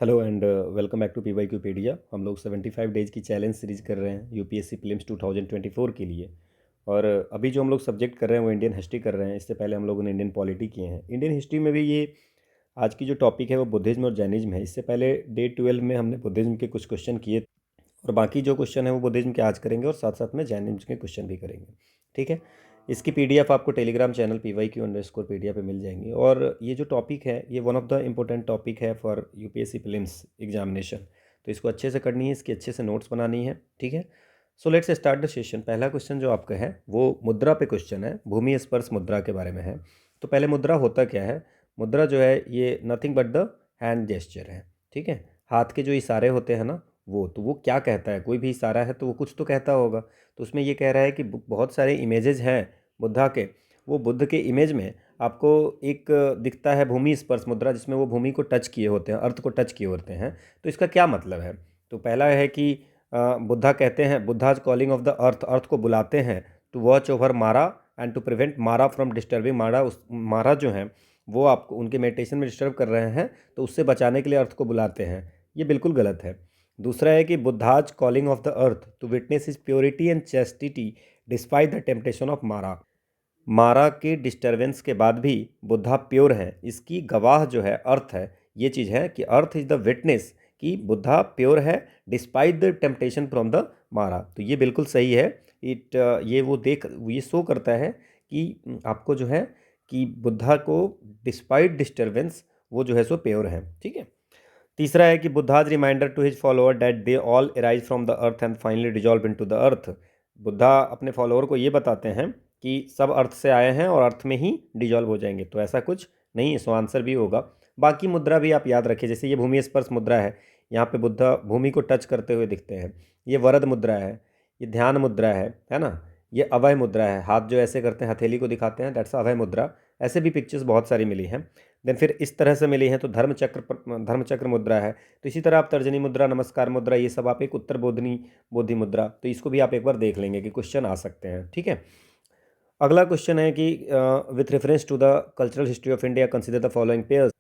Hello and welcome back to PYQpedia. हम लोग 75 days की चैलेंज सीरीज कर रहे हैं यूपीएससी प्रीलिम्स 2024 के लिए। और अभी जो हम लोग सब्जेक्ट कर रहे हैं वो इंडियन हिस्ट्री कर रहे हैं। इससे पहले हम लोगों ने इंडियन पॉलिटी किए हैं। इंडियन हिस्ट्री में भी ये आज की जो टॉपिक है वो बुद्धिज्म और जैनिज्म है। इससे पहले डे 12 में हमने बुद्धिज्म के कुछ क्वेश्चन किए और बाकी जो क्वेश्चन है वो बुद्धिज्म के आज करेंगे और साथ साथ में जैनिज्म के क्वेश्चन भी करेंगे। ठीक है। इसकी पीडीएफ आपको टेलीग्राम चैनल PYQ_PDF पे मिल जाएंगी। और ये जो टॉपिक है ये one of the important topic है फॉर यूपीएससी प्रीलिम्स एग्जामिनेशन। तो इसको अच्छे से करनी है, इसकी अच्छे से नोट्स बनानी है। ठीक है। सो लेट्स स्टार्ट द सेशन। पहला क्वेश्चन जो आपका है वो मुद्रा पे क्वेश्चन है, भूमि स्पर्श मुद्रा के बारे में है। तो पहले मुद्रा होता क्या है? मुद्रा जो है ये nothing but the hand gesture है। ठीक है। हाथ के जो इशारे होते हैं ना वो क्या कहता है? कोई भी इशारा है तो वो कुछ तो कहता होगा। तो उसमें ये कह रहा है कि बहुत सारे इमेजेस हैं बुद्धा के। वो बुद्ध के इमेज में आपको एक दिखता है भूमि स्पर्श मुद्रा, जिसमें वो भूमि को टच किए होते हैं, अर्थ को टच किए होते हैं। तो इसका क्या मतलब है? तो पहला है कि बुद्धा कहते हैं, Buddha's calling of the earth, earth को बुलाते हैं to watch over Mara and to prevent Mara from disturbing Mara. Mara जो है वो आपको उनके मेडिटेशन में डिस्टर्ब कर रहे हैं, तो उससे बचाने के लिए अर्थ को बुलाते हैं। ये बिल्कुल गलत है। दूसरा है कि Buddha's calling of the earth to witness is purity and chastity despite the temptation of Mara. Mara के डिस्टर्बेंस के बाद भी बुद्धा प्योर है, इसकी गवाह जो है अर्थ है। ये चीज़ है कि अर्थ इज़ द विटनेस कि बुद्धा प्योर है despite the temptation from the मारा। तो ये बिल्कुल सही है। ये शो करता है कि आपको जो है कि बुद्धा को डिस्पाइट डिस्टर्बेंस वो जो है सो प्योर है। ठीक है। तीसरा है कि Buddha's reminder to his follower that they all arise from the earth and finally dissolve into the earth. Buddha अपने फॉलोअर को ये बताते हैं कि सब अर्थ से आए हैं और अर्थ में ही डिजॉल्व हो जाएंगे। तो ऐसा कुछ नहीं है, सो आंसर भी होगा। बाकी मुद्रा भी आप याद रखिए, जैसे ये भूमि स्पर्श मुद्रा है, यहाँ पे बुद्धा भूमि को टच करते हुए दिखते हैं। ये वरद मुद्रा है, ये ध्यान मुद्रा है ना। ये अभय मुद्रा है, हाथ जो ऐसे करते हैं हथेली को दिखाते हैं, दैट्स अभय मुद्रा। ऐसे भी पिक्चर्स बहुत सारी मिली हैं। देन फिर इस तरह से मिली हैं तो धर्मचक्र मुद्रा है। तो इसी तरह आप तर्जनी मुद्रा, नमस्कार मुद्रा, ये सब आप एक उत्तर बोधि मुद्रा, तो इसको भी आप एक बार देख लेंगे कि क्वेश्चन आ सकते हैं। ठीक है। अगला क्वेश्चन है कि with reference to the cultural history of India consider the following pairs.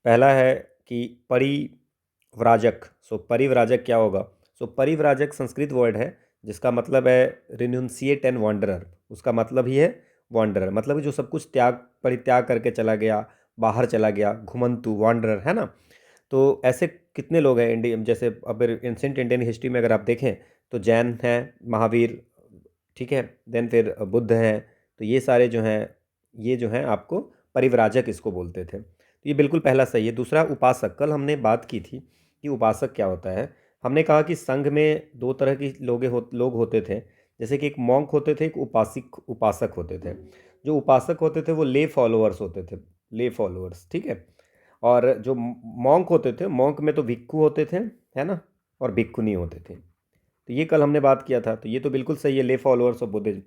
पहला है कि परिव्राजक। सो परिव्राजक क्या होगा? सो परिव्राजक संस्कृत वर्ड है जिसका मतलब है रिन्यूंसिएट एंड वॉन्डरर। उसका मतलब ही है वॉन्डरर, मतलब जो सब कुछ परित्याग करके चला गया, बाहर चला गया, घुमंतु वॉन्डरर, है ना। तो ऐसे कितने लोग हैं इंडिया, जैसे अब एंशिएंट इंडियन हिस्ट्री में अगर आप देखें तो जैन हैं, महावीर, ठीक है, देन फिर बुद्ध हैं। तो ये सारे जो हैं, ये जो हैं आपको परिव्राजक इसको बोलते थे। तो ये बिल्कुल पहला सही है। दूसरा उपासक, कल हमने बात की थी कि उपासक क्या होता है। हमने कहा कि संघ में दो तरह के लोग होते थे। जैसे कि एक मॉन्क होते थे, एक उपासक होते थे। जो उपासक होते थे वो ले फॉलोअर्स होते थे, ले फॉलोअर्स, ठीक है। और जो मॉन्क होते थे, मॉन्क में तो भिक्खु होते थे, है ना, और भिक्खुनी होते थे। तो ये कल हमने बात किया था। तो ये तो बिल्कुल सही है, ले फॉलोअर्स ऑफ बुद्धिज्म।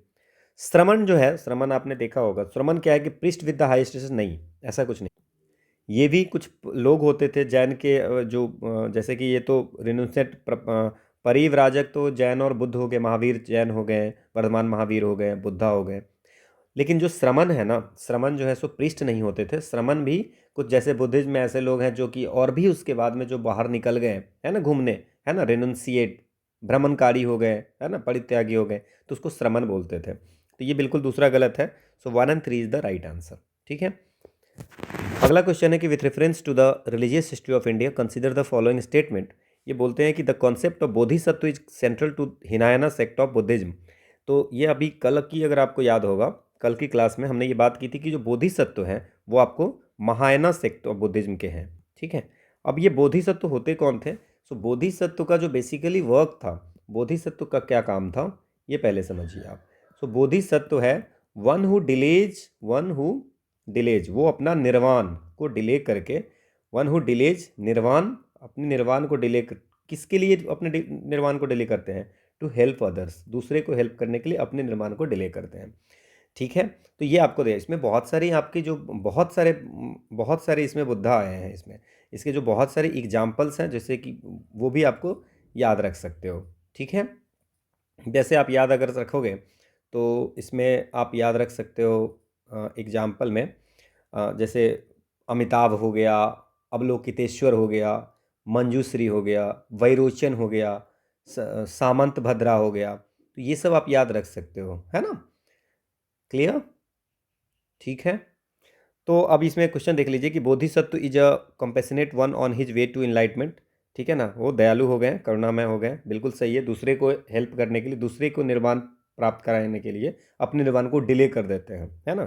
श्रमण जो है, श्रमण आपने देखा होगा, श्रमण क्या है कि priest with the high status, नहीं, ऐसा कुछ नहीं। ये भी कुछ लोग होते थे जैन के, जैसे कि ये तो रिनुसेट परिव्राजक तो जैन और बुद्ध हो गए, महावीर जैन हो गए, वर्धमान महावीर हो गए, बुद्धा हो गए। लेकिन जो श्रमण है ना, श्रमण जो है सो पृष्ठ नहीं होते थे। श्रमण भी कुछ जैसे बुद्धिज्म में ऐसे लोग हैं जो कि और भी उसके बाद में जो बाहर निकल गए, है ना, घूमने, है ना, रेनुंसिएट, भ्रमणकारी हो गए, है ना, परित्यागी हो गए, तो उसको श्रमण बोलते थे। तो ये बिल्कुल दूसरा गलत है। सो 1 और 3 इज द राइट आंसर। ठीक है। अगला क्वेश्चन है कि with reference to the religious history of India consider the following statement. ये बोलते हैं कि the concept of Bodhisattva is central to Hinayana sect of Buddhism. तो ये अभी कल की, अगर आपको याद होगा, कल की क्लास में हमने ये बात की थी कि जो बोधिसत्व हैं वो आपको महायाना सेक्ट ऑफ बुद्धिज्म के हैं। ठीक है। अब ये बोधिसत्व होते कौन थे? सो बोधिसत्व का जो बेसिकली वर्क था, बोधिसत्व का क्या काम था, ये पहले समझिए आप। सो बोधिसत्व है वन हु डिलेज, वो अपना निर्वाण को डिले करके, वन हु डिलेज निर्वाण, अपने निर्वाण को डिले किसके लिए अपने निर्वाण को डिले करते हैं? टू हेल्प अदर्स, दूसरे को हेल्प करने के लिए अपने निर्माण को डिले करते हैं। ठीक है। तो ये आपको दे, इसमें बहुत सारी आपके जो बहुत सारे इसमें बुद्धा आए हैं इसमें। इसके जो बहुत सारे एग्जाम्पल्स हैं, जैसे कि वो भी आपको याद रख सकते हो। ठीक है। जैसे आप याद अगर रखोगे तो इसमें आप याद रख सकते हो एग्जाम्पल में, जैसे अमिताभ हो गया, अवलोकितेश्वर हो गया, मंजूश्री हो गया, वैरोचन हो गया, सामंत भद्रा हो गया, तो ये सब आप याद रख सकते हो, है ना। क्लियर, ठीक है। तो अब इसमें क्वेश्चन देख लीजिए कि Bodhisattva is a compassionate one on his way to enlightenment, ठीक है ना, वो दयालु हो गए, करुणामय हो गए, बिल्कुल सही है। दूसरे को हेल्प करने के लिए, दूसरे को निर्वाण प्राप्त कराने के लिए अपने निर्वाण को डिले कर देते हैं, है ना।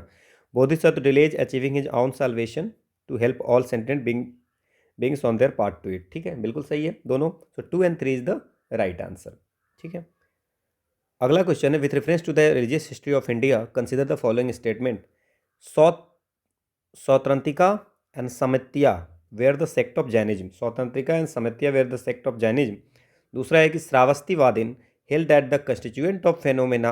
Bodhisattva delays achieving his own salvation to help all sentient beings on their part to it, ठीक है, बिल्कुल सही है दोनों। So 2 and 3 is the right answer, ठीक है। अगला क्वेश्चन है, with reference to the religious history of India consider the following statement. Sautrantika and Sammitiya were the sect of Jainism, Sautrantika and Sammitiya were the sect of Jainism. दूसरा है कि श्रावस्तीवादीन held that the constituent of phenomena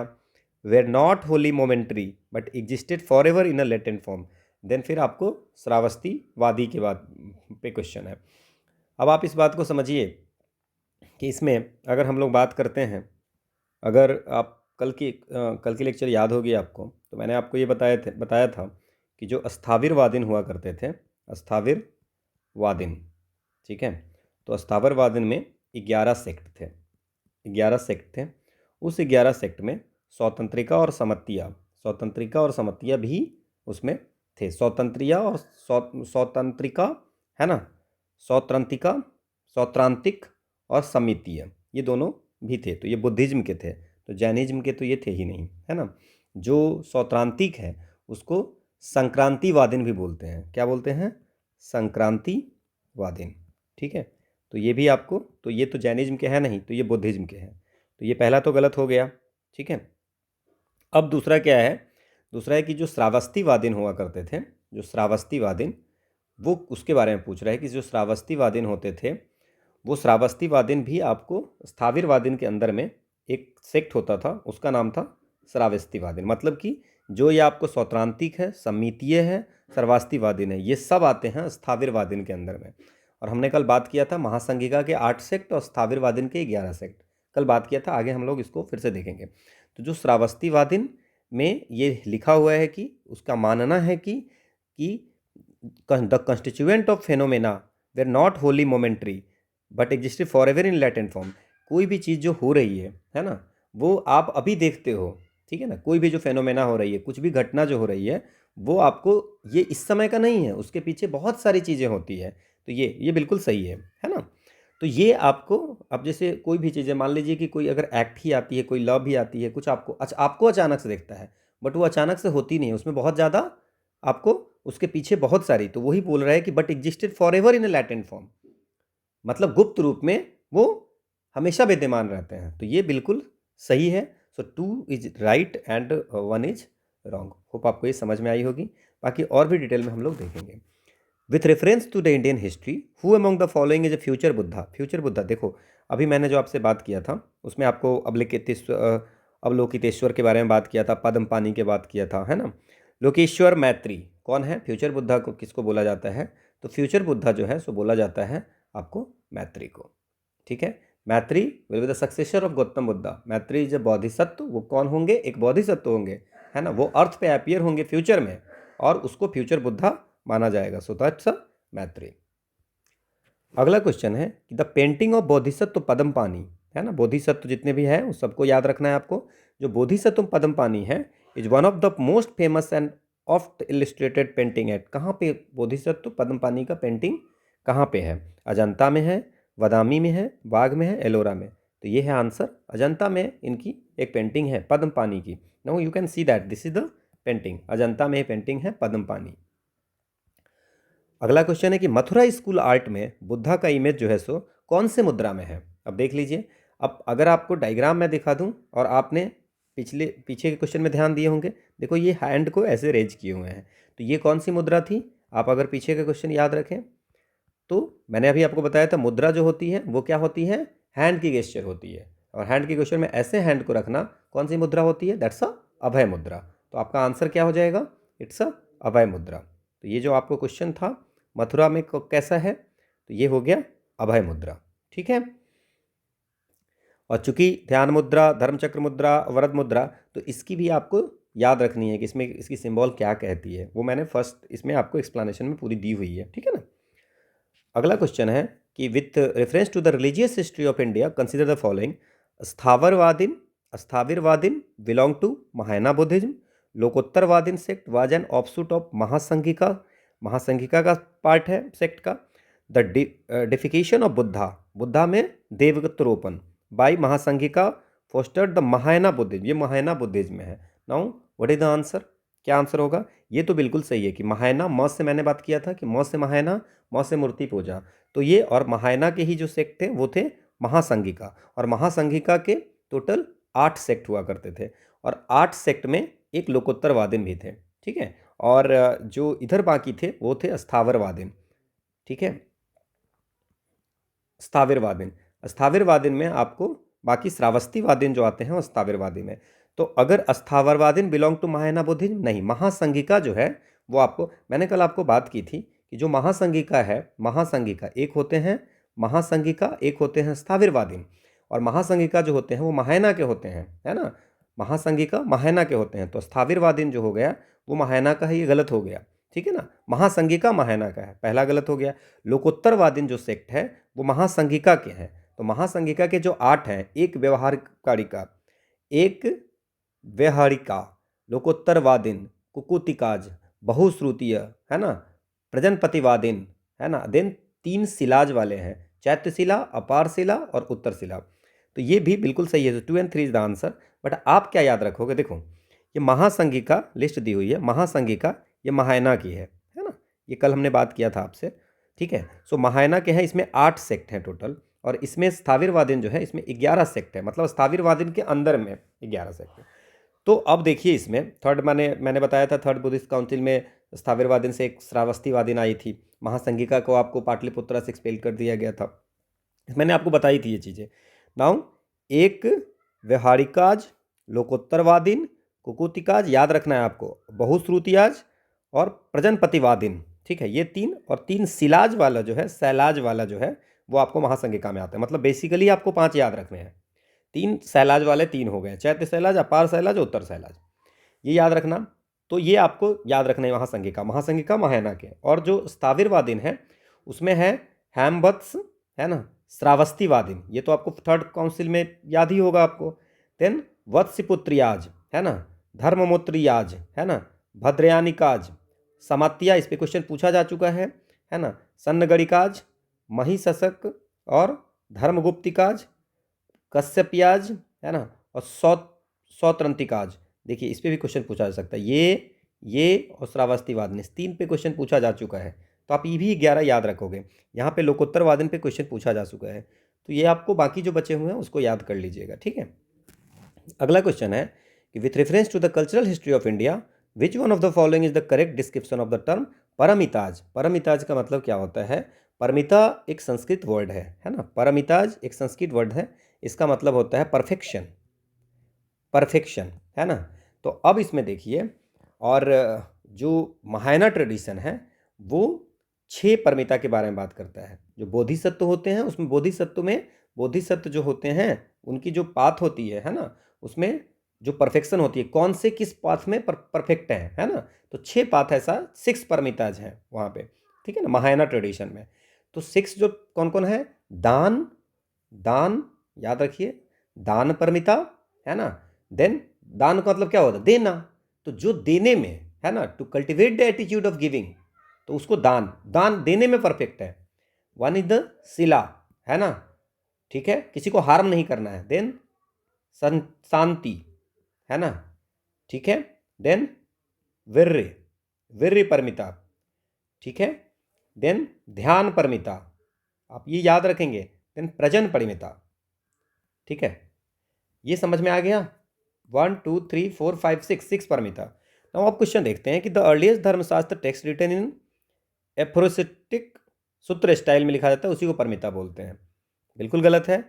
were not wholly momentary but existed forever in a latent form. Then फिर आपको श्रावस्तीवादी के बाद पे question है। अब आप इस बात को समझिए कि इसमें अगर हम लोग बात करते हैं, अगर आप कल की लेक्चर याद होगी आपको, तो मैंने आपको ये बताया था कि जो अस्थाविरवादीन हुआ करते थे, अस्थाविरवादीन, ठीक है, तो अस्थाविरवादीन में 11 सेक्ट थे, 11 सेक्ट थे। उस 11 सेक्ट में स्वतंत्रिका और समत्या भी उसमें थे। स्वतंत्रिया और स्वतंत्रिका, है ना, सौत्रांतिक और समितीय, ये दोनों भी थे। तो ये बुद्धिज्म के थे, तो जैनिज्म के तो ये थे ही नहीं, है ना। जो सौत्रांतिक है उसको संक्रांतिवादीन भी बोलते हैं। क्या बोलते हैं? संक्रांतिवादीन, ठीक है। तो ये भी आपको, तो ये तो जैनिज्म के हैं नहीं, तो ये बुद्धिज्म के हैं। तो ये पहला तो गलत हो गया, ठीक है। अब दूसरा क्या है? दूसरा है कि जो श्रावस्तीवादीन हुआ करते थे, जो श्रावस्तीवादीन, वो उसके बारे में पूछ रहा है कि जो श्रावस्तीवादीन होते थे, वो श्रावस्तीवादीन भी आपको स्थाविरवादीन के अंदर में एक सेक्ट होता था, उसका नाम था श्रावस्तीवादीन। मतलब कि जो ये आपको सौत्रांतिक है, समितीय है, श्रावस्तीवादीन है, ये सब आते हैं स्थाविरवादीन के अंदर में। और हमने कल बात किया था महासंघिका के 8 सेक्ट और स्थाविरवादीन के 11 सेक्ट, कल बात किया था। आगे हम लोग इसको फिर से देखेंगे। तो जो श्रावस्तीवादीन में ये लिखा हुआ है कि उसका मानना है कि the constituent of phenomena were not wholly momentary but existed forever in latent form. कोई भी चीज़ जो हो रही है ना, वो आप अभी देखते हो, ठीक है ना। कोई भी जो फेनोमेना हो रही है, कुछ भी घटना जो हो रही है, वो आपको ये इस समय का नहीं है, उसके पीछे बहुत सारी चीज़ें होती है। तो ये बिल्कुल सही है ना। तो ये आपको, अब जैसे कोई भी चीज़ें, मान लीजिए कि कोई अगर एक्ट ही आती है, कोई लव भी आती है, कुछ आपको अचानक से देखता है, बट वो अचानक से होती नहीं है, उसमें बहुत ज़्यादा आपको उसके पीछे बहुत सारी, तो वही बोल रहा है कि but existed forever in A latent form, मतलब गुप्त रूप में वो हमेशा विद्यमान रहते हैं। तो ये बिल्कुल सही है। सो 2 is right and 1 is wrong. Hope आपको ये समझ में आई होगी। बाकी और भी डिटेल में हम लोग देखेंगे। With reference to the Indian history, who among the following is a future Buddha. Future Buddha, देखो अभी मैंने जो आपसे बात किया था उसमें आपको अवलोकितेश्वर के बारे में बात किया था, पद्मपानी के बात किया था, है ना। लोकेश्वर मैत्री कौन है? फ्यूचर बुद्धा को किसको बोला जाता है? तो फ्यूचर बुद्धा जो है सो बोला जाता है आपको मैत्री को, ठीक है। मैत्री will be the successor of Gautam Buddha. मैत्री जब बोधिसत्व, वो कौन होंगे? एक बोधिसत्व होंगे, है ना। वो अर्थ पे अपीयर होंगे फ्यूचर में और उसको फ्यूचर बुद्धा माना जाएगा। सो दैट्स मैत्री। अगला क्वेश्चन है कि the painting of Bodhisattva Padmapani, है ना। बोधिसत्व जितने भी हैं उस सबको याद रखना है आपको। जो बोधिसत्व पद्मपानी है is one of the most famous and oft illustrated painting at. कहाँ पे बोधिसत्व पद्मपानी का पेंटिंग कहाँ पे है? अजंता में है, बदामी में है, बाग में है, एलोरा में। तो ये है आंसर। अजंता में इनकी एक पेंटिंग है पद्मपानी की। Now you can see that this is the painting. Ajanta में पेंटिंग है पद्मपानी। अगला क्वेश्चन है कि मथुरा स्कूल आर्ट में बुद्धा का इमेज जो है सो कौन से मुद्रा में है? अब देख लीजिए। अब अगर आपको डायग्राम में दिखा दूं और आपने पीछे के क्वेश्चन में ध्यान दिए होंगे, देखो ये हैंड को ऐसे रेज किए हुए हैं, तो ये कौन सी मुद्रा थी? आप अगर पीछे का क्वेश्चन याद रखें तो मैंने अभी आपको बताया था मुद्रा जो होती है वो क्या होती है? हैंड की गेस्चर होती है। और हैंड की गेस्चर में ऐसे हैंड को रखना कौन सी मुद्रा होती है? दैट्स अ अभय मुद्रा। तो आपका आंसर क्या हो जाएगा? इट्स अ अभय मुद्रा। तो ये जो आपको क्वेश्चन था मथुरा में कैसा है, तो ये हो गया अभय मुद्रा, ठीक है। और चूंकि ध्यान मुद्रा, धर्मचक्र मुद्रा, वरद मुद्रा, तो इसकी भी आपको याद रखनी है कि इसमें इसकी सिंबल क्या कहती है। वो मैंने फर्स्ट इसमें आपको एक्सप्लेनेशन में पूरी दी हुई है, ठीक है ना। अगला क्वेश्चन है कि with reference to the religious history of India consider the following. Sthaviravadin belong to Mahayana Buddhism. Lokottaravadin sect was an offshoot of Mahasanghika का पार्ट है सेक्ट का। द डिफिकेशन ऑफ बुद्धा में देवत्वरोपण by Mahasanghika fostered the Mahayana Buddhism. ये महायाना बुद्धिज्म में है। Now what is the answer? क्या answer होगा? ये तो बिल्कुल सही है कि महायाना, म से मैंने बात किया था कि म से महायाना, म से मूर्ति पूजा, तो ये और महायाना के ही जो सेक्ट थे वो थे महासंघिका। और महासंघिका के टोटल 8 सेक्ट हुआ करते थे और 8 सेक्ट में एक लोकोत्तरवादीन भी थे। ठीक है, और जो इधर बाकी थे वो थे स्थावरवादीन। ठीक है, स्थाविरवादीन में आपको बाकी श्रावस्तीवादीन जो आते हैं वो स्थाविरवादी में। तो अगर स्थावरवादीन बिलोंग टू महायाना बुद्धिज्म, नहीं, महासंघिका जो है वो आपको, मैंने कल आपको बात की थी कि जो महासंघिका है, महासंघिका एक होते हैं महासंघिका, एक होते हैं स्थाविरवादीन, और महासंघिका जो होते हैं वो महायाना के होते हैं, है ना। महासंघिका महायाना के होते हैं, तो स्थाविरवादीन जो हो गया वो महायाना का है, ये गलत हो गया। ठीक है ना, महासंघिका महायाना का है, पहला गलत हो गया। लोकोत्तरवादीन जो सेक्ट है वो महासंघिका के हैं। तो महासंघिका के जो 8 हैं, एक व्यवहारिका, लोकोत्तरवादीन, कुकुतिकाज, बहुश्रुतीय, है ना, प्रजनपतिवादीन, है ना, देन 3 शिलाज वाले हैं, चैत्यशिला, अपार शिला और उत्तर शिला। तो ये भी बिल्कुल सही है, 2 and 3 is the answer. But आप क्या याद रखोगे? देखो ये महासंघिका लिस्ट दी हुई है, महासंघिका ये महायाना की है ना, ये कल हमने बात किया था आपसे। ठीक है, सो महायाना के हैं, इसमें 8 सेक्ट हैं टोटल, और इसमें स्थाविरवादीन जो है इसमें 11 सेक्ट है, मतलब स्थाविरवादीन के अंदर में 11 सेक्ट है। तो अब देखिए इसमें थर्ड, मैंने बताया था थर्ड बुद्धिस्ट काउंसिल में स्थाविरवादीन से एक श्रावस्तीवादीन आई थी, महासंघिका को आपको पाटलिपुत्रा से एक्सपेल कर दिया गया था, मैंने आपको बताई थी ये चीज़ें। नाउ एक व्यवहारिकाज, लोकोत्तरवादीन, कुकुतिकाज, याद रखना है आपको, बहुश्रुतियाज और प्रजनपतिवादीन। ठीक है, ये 3, और 3 शिलाज वाला जो है, शैलाज वाला जो है वो आपको महासंघिका में आता है। मतलब बेसिकली आपको 5 याद रखने हैं, 3 शैलाज वाले 3 हो गए, चैत्य शैलाज, अपार शैलाज, उत्तर शैलाज, ये याद रखना। तो ये आपको याद रखना है महासंघिका महायाना के। और जो स्थाविरवादीन है उसमें है हेमवत्स, है ना, श्रावस्तीवादीन, ये तो आपको थर्ड काउंसिल में याद ही होगा आपको। देन वत्स्यपुत्रियाज, है ना, धर्ममोत्रियाज, है ना, भद्रयानिकाज, समात्या, इस पे क्वेश्चन पूछा जा चुका है ना, सन्नगणिकाज, महिषशक और धर्मगुप्तिकाज, कश्यपियाज, है ना, और सौत्रंतिकाज। देखिए इस पे भी क्वेश्चन पूछा जा सकता है, ये और श्रावस्तीवादीन, इस 3 पे क्वेश्चन पूछा जा चुका है। तो आप ये भी 11 याद रखोगे। यहाँ पे लोकोत्तरवादीन पे क्वेश्चन पूछा जा चुका है, तो ये आपको बाकी जो बचे हुए हैं उसको याद कर लीजिएगा। ठीक है, अगला क्वेश्चन है कि with reference to the cultural history of India which one of the following is the correct description of the term paramitas. Paramitas का मतलब क्या होता है? परमिता एक संस्कृत वर्ड है ना, परमिताज एक संस्कृत वर्ड है, इसका मतलब होता है परफेक्शन, है ना। तो अब इसमें देखिए, और जो महायाना ट्रेडिशन है वो 6 परमिता के बारे में बात करता है। जो बोधिसत्व होते हैं उसमें बोधिसत्व जो होते हैं उनकी जो पाथ होती है ना, उसमें जो परफेक्शन होती है, कौन से किस पाथ में परफेक्ट है ना। तो 6 पाथ ऐसा 6 परमिताज हैं वहाँ पे, ठीक है ना, महायाना ट्रेडिशन में। तो 6 जो कौन कौन है? दान याद रखिए, दान परमिता, है ना। देन दान का मतलब क्या होता है? देना। तो जो देने में है ना, to cultivate the attitude of giving, तो उसको दान देने में परफेक्ट है। वन इज द शिला, है ना, ठीक है, किसी को हार्म नहीं करना है। देन शांति, है ना, ठीक है। देन वीर्य परमिता, ठीक है। देन ध्यान परमिता, आप ये याद रखेंगे। देन प्रजन परमिता, ठीक है, ये समझ में आ गया। 1 2 3 4 5 6 परमिता। नाउ आप क्वेश्चन देखते हैं कि द अर्लीस्ट धर्मशास्त्र टेक्स्ट रिटन इन एफ्रोसिटिक सूत्र स्टाइल में लिखा जाता है, उसी को परमिता बोलते हैं। बिल्कुल गलत है।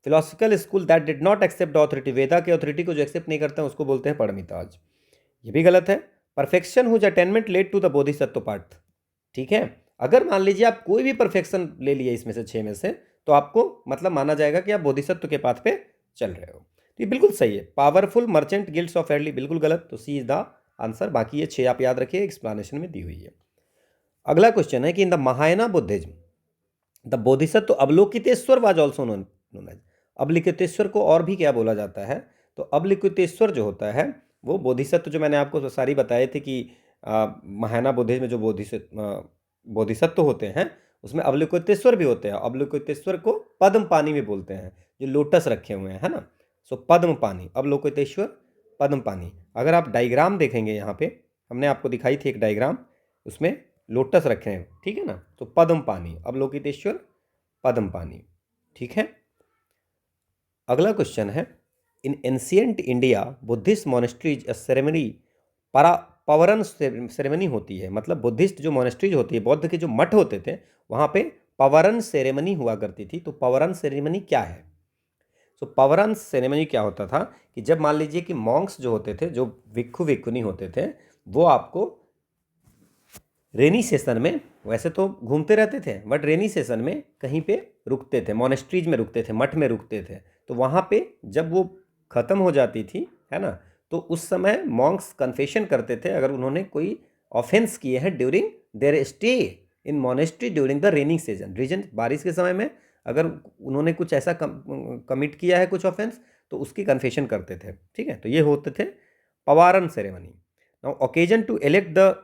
Philosophical school that did not accept authority, Veda के ऑथोरिटी को जो एक्सेप्ट नहीं करते हैं उसको बोलते हैं परमिताज, ये भी गलत है। Perfection whose attainment led to the Bodhisattva path, ठीक है। अगर मान लीजिए आप कोई भी परफेक्शन ले लिए इसमें से 6 में से, तो आपको मतलब माना जाएगा कि आप बोधिसत्व के पाथ पे चल रहे हो। तो ये बिल्कुल सही है। पावरफुल मर्चेंट गिल्ड्स ऑफ एडली, बिल्कुल गलत। तो सी इज द आंसर। बाकी ये 6 आप याद रखिए, एक्सप्लेनेशन में दी हुई है। अगला क्वेश्चन है कि in the Mahayana Buddhism the Bodhisattva Avalokiteshvara was also known as, Avalokiteshvara को और भी क्या बोला जाता है, तो अवलोकितेश्वर जो होता है वो बोधिसत्व, जो मैंने आपको सारी बताए थे कि महायाना बुद्धिज्म में जो बोधिसत्व होते हैं उसमें अवलोकितेश्वर भी होते हैं। अवलोकितेश्वर को पद्म पानी में बोलते हैं, जो लोटस रखे हुए हैं, है ना। सो पद्म पानी, अवलोकितेश्वर पद्म पानी। अगर आप डायग्राम देखेंगे यहाँ पे, हमने आपको दिखाई थी एक डायग्राम, उसमें लोटस रखे हैं, ठीक है ना। तो पद्म पानी, अवलोकितेश्वर पद्म पानी, ठीक है। अगला क्वेश्चन है, in ancient India Buddhist monasteries ceremony Pavarana ceremony होती है, मतलब बुद्धिस्ट जो मोनेस्ट्रीज होती है, बौद्ध के जो मठ होते थे वहाँ पे पवरन सेरेमनी हुआ करती थी। तो पवरन सेरेमनी क्या है? सो पवरन सेरेमनी क्या होता था कि जब मान लीजिए कि मॉन्क्स जो होते थे, जो भिक्खु भिक्खुनी होते थे, वो आपको रेनी सेशन में, वैसे तो घूमते रहते थे बट रेनी सेशन में कहीं पे रुकते थे, मोनेस्ट्रीज में रुकते थे, मठ में रुकते थे। तो वहाँ पे जब वो ख़त्म हो जाती थी, है ना, तो उस समय मॉन्क्स कन्फेशन करते थे अगर उन्होंने कोई ऑफेंस किए हैं during their stay in monastery during the raining season, बारिश के समय में अगर उन्होंने कुछ ऐसा कमिट किया है, कुछ ऑफेंस, तो उसकी कन्फेशन करते थे, ठीक है। तो ये होते थे Pavarana ceremony. Now occasion to elect the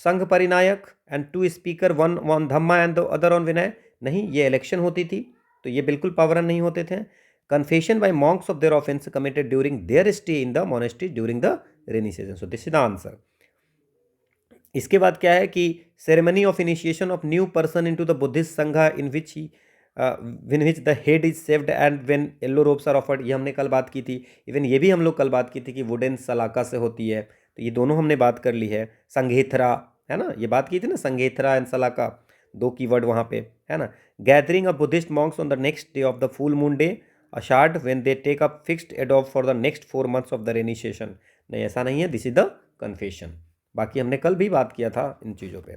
Sangha Parinayaka and two speaker, one on Dhamma and the other on Vinaya, नहीं, ये इलेक्शन होती थी, तो ये बिल्कुल पवरन नहीं होते थे। Confession by monks of their offence committed during their stay in the monastery during the rainy season, so this is the answer. इसके बाद क्या है कि ceremony of initiation of new person into the Buddhist Sangha in which the head is shaved and when yellow robes are offered, ये हमने कल बात की थी। इवन ये भी हम लोग कल बात की थी कि वुडन सलाका से होती है, तो ये दोनों हमने बात कर ली है। संघेथरा, है ना, ये बात की थी ना, संघेथरा एंड सलाका, दो कीवर्ड वहाँ पे, है ना। Gathering of Buddhist monks on the next day of the full moon day Ashadha when they take up fixed एडॉप for the next 4 months of the rainy session, नहीं ऐसा नहीं है, दिस इज द कन्फेशन। बाकी हमने कल भी बात किया था इन चीज़ों पे।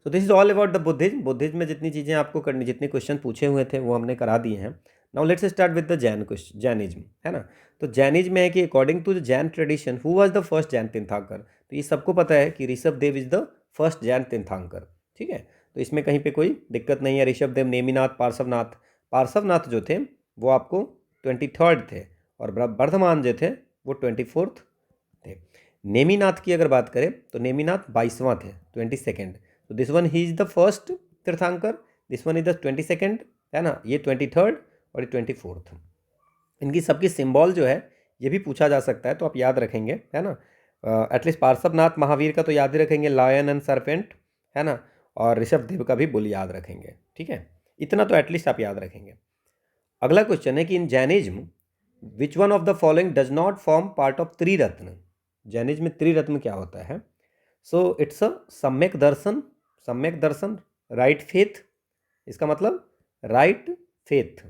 सो this is all about the Buddhism. Buddhism में जितनी चीज़ें आपको करनी, जितने क्वेश्चन पूछे हुए थे वो हमने करा दिए हैं। Now let's start with the Jainism, है ना। तो जैनिज्म में है कि according to the Jain tradition who was the first Jain tirthankara, तो ये सबको पता है कि Rishabh Dev is the first Jain tirthankara, ठीक है। तो इसमें कहीं पे कोई दिक्कत नहीं है। ऋषभ देव, नेमिनाथ, पार्श्वनाथ, पार्श्वनाथ जो थे वो आपको 23rd थे, और वर्धमान जो थे वो 24th थे। नेमिनाथ की अगर बात करें तो नेमिनाथ 22वां थे, 22nd। तो this one he is the first Tirthankara, this one is the 22nd, है ना, ये 23rd और ये 24th। इनकी सबकी सिंबल जो है ये भी पूछा जा सकता है, तो आप याद रखेंगे, है ना। एटलीस्ट पार्श्वनाथ महावीर का तो याद ही रखेंगे, लायन एंड सर्पेंट, है ना, और ऋषभ देव का भी बुल याद रखेंगे, ठीक है। इतना तो एटलीस्ट आप याद रखेंगे। अगला क्वेश्चन है कि in Jainism which one of the following does not form part of Triratna, Jainism में त्रिरत्न क्या होता है? सो इट्स अ सम्यक दर्शन, सम्यक दर्शन, राइट फेथ, इसका मतलब राइट फेथ,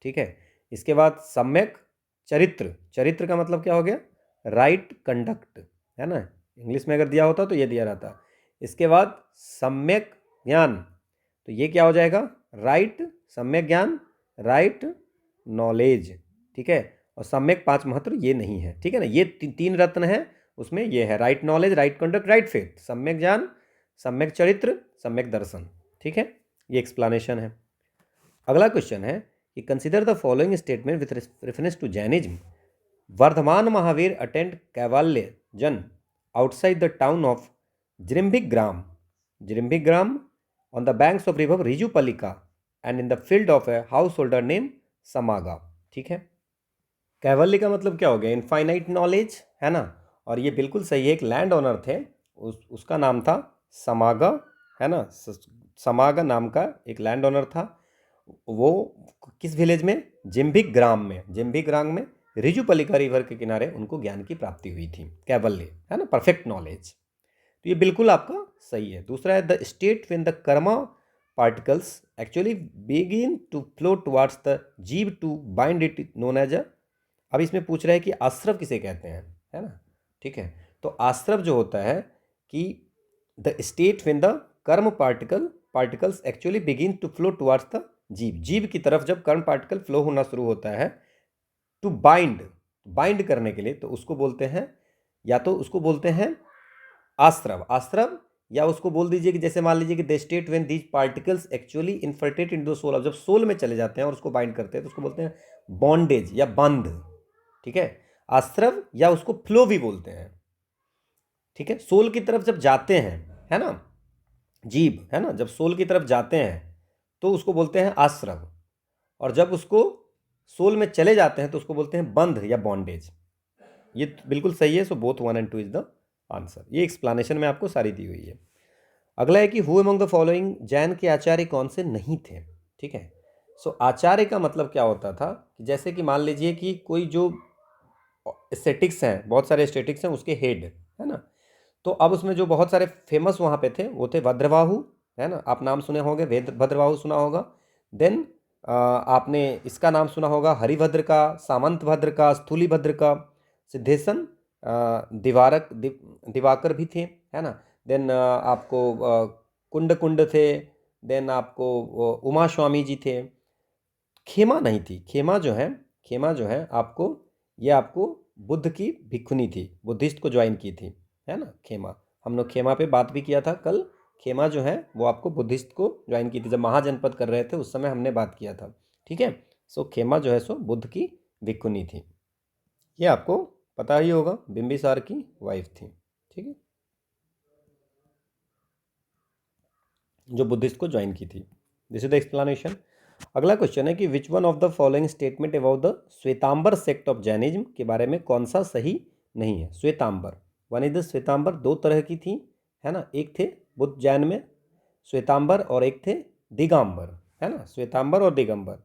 ठीक है। इसके बाद सम्यक चरित्र, चरित्र का मतलब क्या हो गया? राइट कंडक्ट, है ना, इंग्लिश में अगर दिया होता तो ये दिया रहता। इसके बाद सम्यक ज्ञान, तो ये क्या हो जाएगा? राइट सम्यक ज्ञान, राइट नॉलेज, ठीक है। और सम्यक पांच महत्व ये नहीं है, ठीक है ना। ये तीन रत्न है, उसमें ये है right knowledge, right conduct, right faith, सम्यक ज्ञान, सम्यक चरित्र, सम्यक दर्शन, ठीक है। ये एक्सप्लेनेशन है। अगला क्वेश्चन है कि consider the following statement with reference to Jainism. Vardhaman Mahavira attained Kaivalya Jnana outside the town of Jrimbhikagrama, Jrimbhikagrama on the banks of river Rijupalika and in the field of a householder name Samaga, ठीक है। कैवल्य का मतलब क्या हो गया? इनफाइनाइट नॉलेज, है ना, और ये बिल्कुल सही है। एक लैंड ओनर थे, उसका नाम था समागा, है ना, समागा नाम का एक लैंड ओनर था। वो किस विलेज में? जिम्बिक ग्राम में, जिम्बिक ग्राम में रिजुपलिका रिवर के किनारे उनको ज्ञान की प्राप्ति हुई थी, कैवल्य, है ना, परफेक्ट नॉलेज। तो ये बिल्कुल आपका सही है। दूसरा है the state when the karma particles actually begin to flow towards the jiva to bind it known as a, अब इसमें पूछ रहा है कि आश्रव किसे कहते हैं, है ना, ठीक है। तो आश्रव जो होता है कि the state when the karma particles actually begin to flow towards the jiva, जीव की तरफ जब कर्म पार्टिकल फ्लो होना शुरू होता है, टू बाइंड, बाइंड करने के लिए, तो उसको बोलते हैं, या तो उसको बोलते हैं आश्रव, आश्रव, या उसको बोल दीजिए कि जैसे मान लीजिए कि the state when these particles actually infiltrate into the soul, अब जब सोल में चले जाते हैं और उसको बाइंड करते हैं तो उसको बोलते हैं बॉन्डेज या बंध। ठीक है, आश्रव या उसको फ्लो भी बोलते हैं। ठीक है, सोल की तरफ जब जाते हैं, है ना, जीभ, है ना, जब सोल की तरफ जाते हैं तो उसको बोलते हैं आश्रव, और जब उसको सोल में चले जाते हैं तो उसको बोलते हैं बंध या बॉन्डेज। ये बिल्कुल सही है। So both 1 and 2 is the answer. ये एक्सप्लेनेशन में आपको सारी दी हुई है। अगला है कि who among the following, Jain के आचार्य कौन से नहीं थे। ठीक है, सो आचार्य का मतलब क्या होता था कि जैसे कि मान लीजिए कि कोई जो एस्थेटिक्स हैं, बहुत सारे एस्थेटिक्स हैं, उसके हेड, है ना, तो अब उसमें जो बहुत सारे फेमस वहाँ पे थे वो थे भद्रबाहु, है ना, आप नाम सुने होंगे, वेद भद्रबाहु सुना होगा। देन आपने इसका नाम सुना होगा हरिभद्र का, सामंत भद्र का, स्थूलीभद्र का, सिद्धेशन, दिवाकर भी थे, है ना। देन आपको कुंड कुंड थे। देन आपको उमा स्वामी जी थे। खेमा नहीं थी। खेमा जो है आपको, ये आपको बुद्ध की भिक्षुनी थी, बुद्धिस्ट को ज्वाइन की थी, है ना, खेमा। हम लोग खेमा पे बात भी किया था कल। खेमा जो है वो आपको बुद्धिस्ट को ज्वाइन की थी, जब महाजनपद कर रहे थे उस समय हमने बात किया था। ठीक है, सो खेमा जो है सो बुद्ध की भिक्षुनी थी। ये आपको पता ही होगा, बिंबिसार की वाइफ थी। ठीक है, जो बुद्धिस्ट को ज्वाइन की थी। This is the explanation. अगला क्वेश्चन है कि which one of the following statement about the Shvetambar sect of Jainism के बारे में कौन सा सही नहीं है। Shvetambar, one is the Shvetambar, दो तरह की थी, है ना, एक थे बुद्ध जैन में श्वेतांबर और एक थे दिगंबर, है ना, श्वेतांबर और Digambar.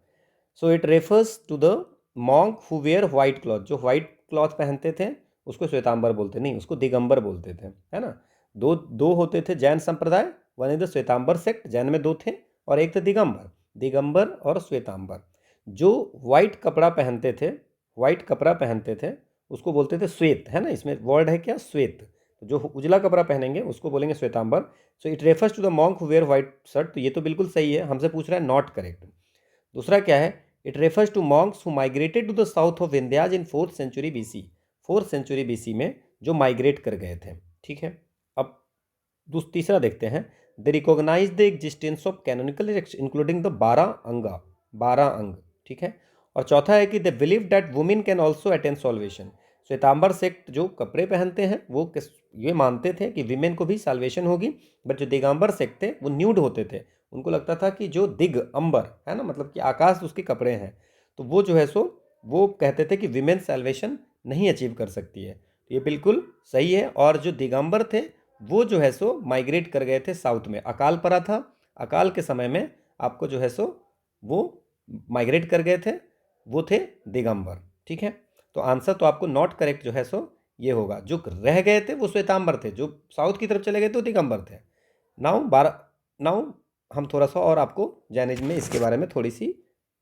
So it refers to the monk who wear white cloth, जो व्हाइट क्लॉथ पहनते थे उसको श्वेतांबर बोलते, नहीं उसको दिगंबर बोलते थे, है ना। दो दो होते थे जैन संप्रदाय, one is the Shvetambar sect, Jain में दो थे, और एक थे दिगंबर, दिगंबर और श्वेतांबर। जो व्हाइट कपड़ा पहनते थे, व्हाइट कपड़ा पहनते थे उसको बोलते थे श्वेत, है ना, इसमें वर्ड है क्या, श्वेत। तो जो उजला कपड़ा पहनेंगे उसको बोलेंगे Shvetambar. So it refers to the monk who wear white shirt, तो ये तो बिल्कुल सही है, हमसे पूछ रहा है नॉट करेक्ट। दूसरा क्या है, it refers to monks who migrated to the south of Vindhyas in 4th century BC, 4th century BC में जो माइग्रेट कर गए थे। ठीक है, अब तीसरा देखते हैं, the recognize the existence of canonical including the 12 anga. ठीक है, और चौथा है कि the believe that women can also attend salvation. Shvetambar sect जो कपड़े पहनते हैं वो ये मानते थे कि विमेन को भी साल्वेशन होगी, बट जो दिगंबर सेक्ट थे वो न्यूड होते थे, उनको लगता था कि जो दिग अंबर है ना, मतलब कि आकाश उसके कपड़े हैं, तो वो जो है सो वो कहते थे कि विमेन सैल्वेशन नहीं अचीव कर सकती है। तो ये बिल्कुल सही है। और जो दिगंबर थे वो जो है सो माइग्रेट कर गए थे साउथ में, अकाल पड़ा था, अकाल के समय में आपको जो है सो वो माइग्रेट कर गए थे, वो थे दिगंबर। ठीक है, तो आंसर तो आपको नॉट करेक्ट जो है सो ये होगा, जो रह गए थे वो श्वेतांबर थे, जो साउथ की तरफ चले गए थे वो दिगंबर थे। नाउ हम थोड़ा सा और आपको जैनिज्म में इसके बारे में थोड़ी सी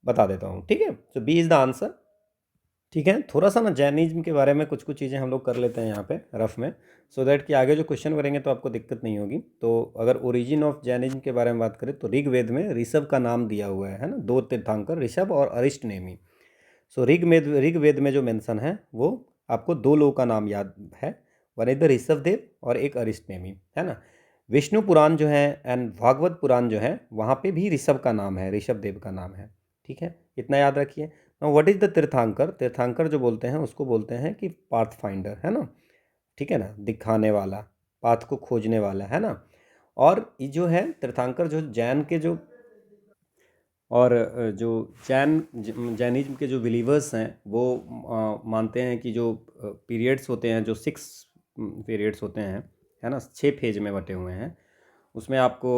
बता देता हूँ। ठीक है, सो बी इज़ द आंसर। ठीक है, थोड़ा सा ना जैनिज्म के बारे में कुछ कुछ चीज़ें हम लोग कर लेते हैं यहाँ पे रफ में, सो दैट कि आगे जो क्वेश्चन करेंगे तो आपको दिक्कत नहीं होगी। तो अगर ओरिजिन ऑफ जैनिज्म के बारे में बात करें तो ऋग्वेद में ऋषभ का नाम दिया हुआ है ना, दो तीर्थंकर ऋषभ और अरिष्ट नेमी। सो ऋग्वेद में जो मेंशन है वो आपको दो लोगों का नाम याद है, one is the Rishabh Dev और एक अरिष्ट नेमी, है ना। विष्णु पुराण जो है एंड भागवत पुराण जो है वहाँ पे भी ऋषभ का नाम है, ऋषभ देव का नाम है। ठीक है, इतना याद रखिए। नाउ व्हाट इज द तीर्थंकर, तीर्थंकर जो बोलते हैं उसको बोलते हैं कि पाथ फाइंडर, है ना, ठीक है ना, दिखाने वाला, पाथ को खोजने वाला, है ना। और ये जो है तीर्थंकर जो जैन के जो और जो जैनिज्म के जो बिलीवर्स हैं वो मानते हैं कि जो पीरियड्स होते हैं, जो 6 पीरियड्स होते हैं, है ना, 6 फेज में बटे हुए हैं, उसमें आपको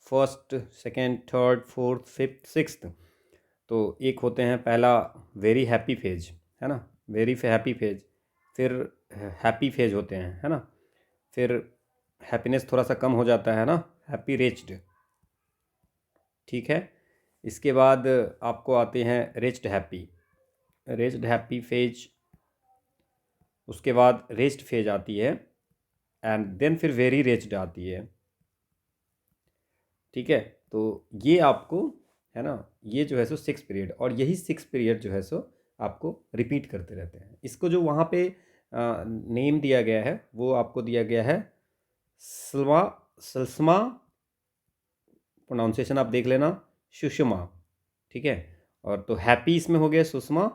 first, second, third, fourth, fifth, sixth, तो एक होते हैं पहला वेरी हैप्पी फेज, है ना, वेरी हैप्पी फेज, फिर हैप्पी फेज होते हैं, है ना, फिर हैप्पीनेस थोड़ा सा कम हो जाता है ना, हैप्पी रेच्ड। ठीक है, इसके बाद आपको आते हैं रेच्ड हैप्पी फेज, उसके बाद रेस्ट फेज आती है, एंड देन फिर वेरी रेच्ड आती है। ठीक है, तो ये आपको, है ना, ये जो है सो 6 पीरियड, और यही 6 पीरियड जो है सो आपको रिपीट करते रहते हैं। इसको जो वहाँ पे नेम दिया गया है वो आपको दिया गया है सलमा, सलस्मा, प्रोनाउंसिएशन आप देख लेना, सुषमा, ठीक है। और तो हैप्पी इसमें हो गया सुषमा,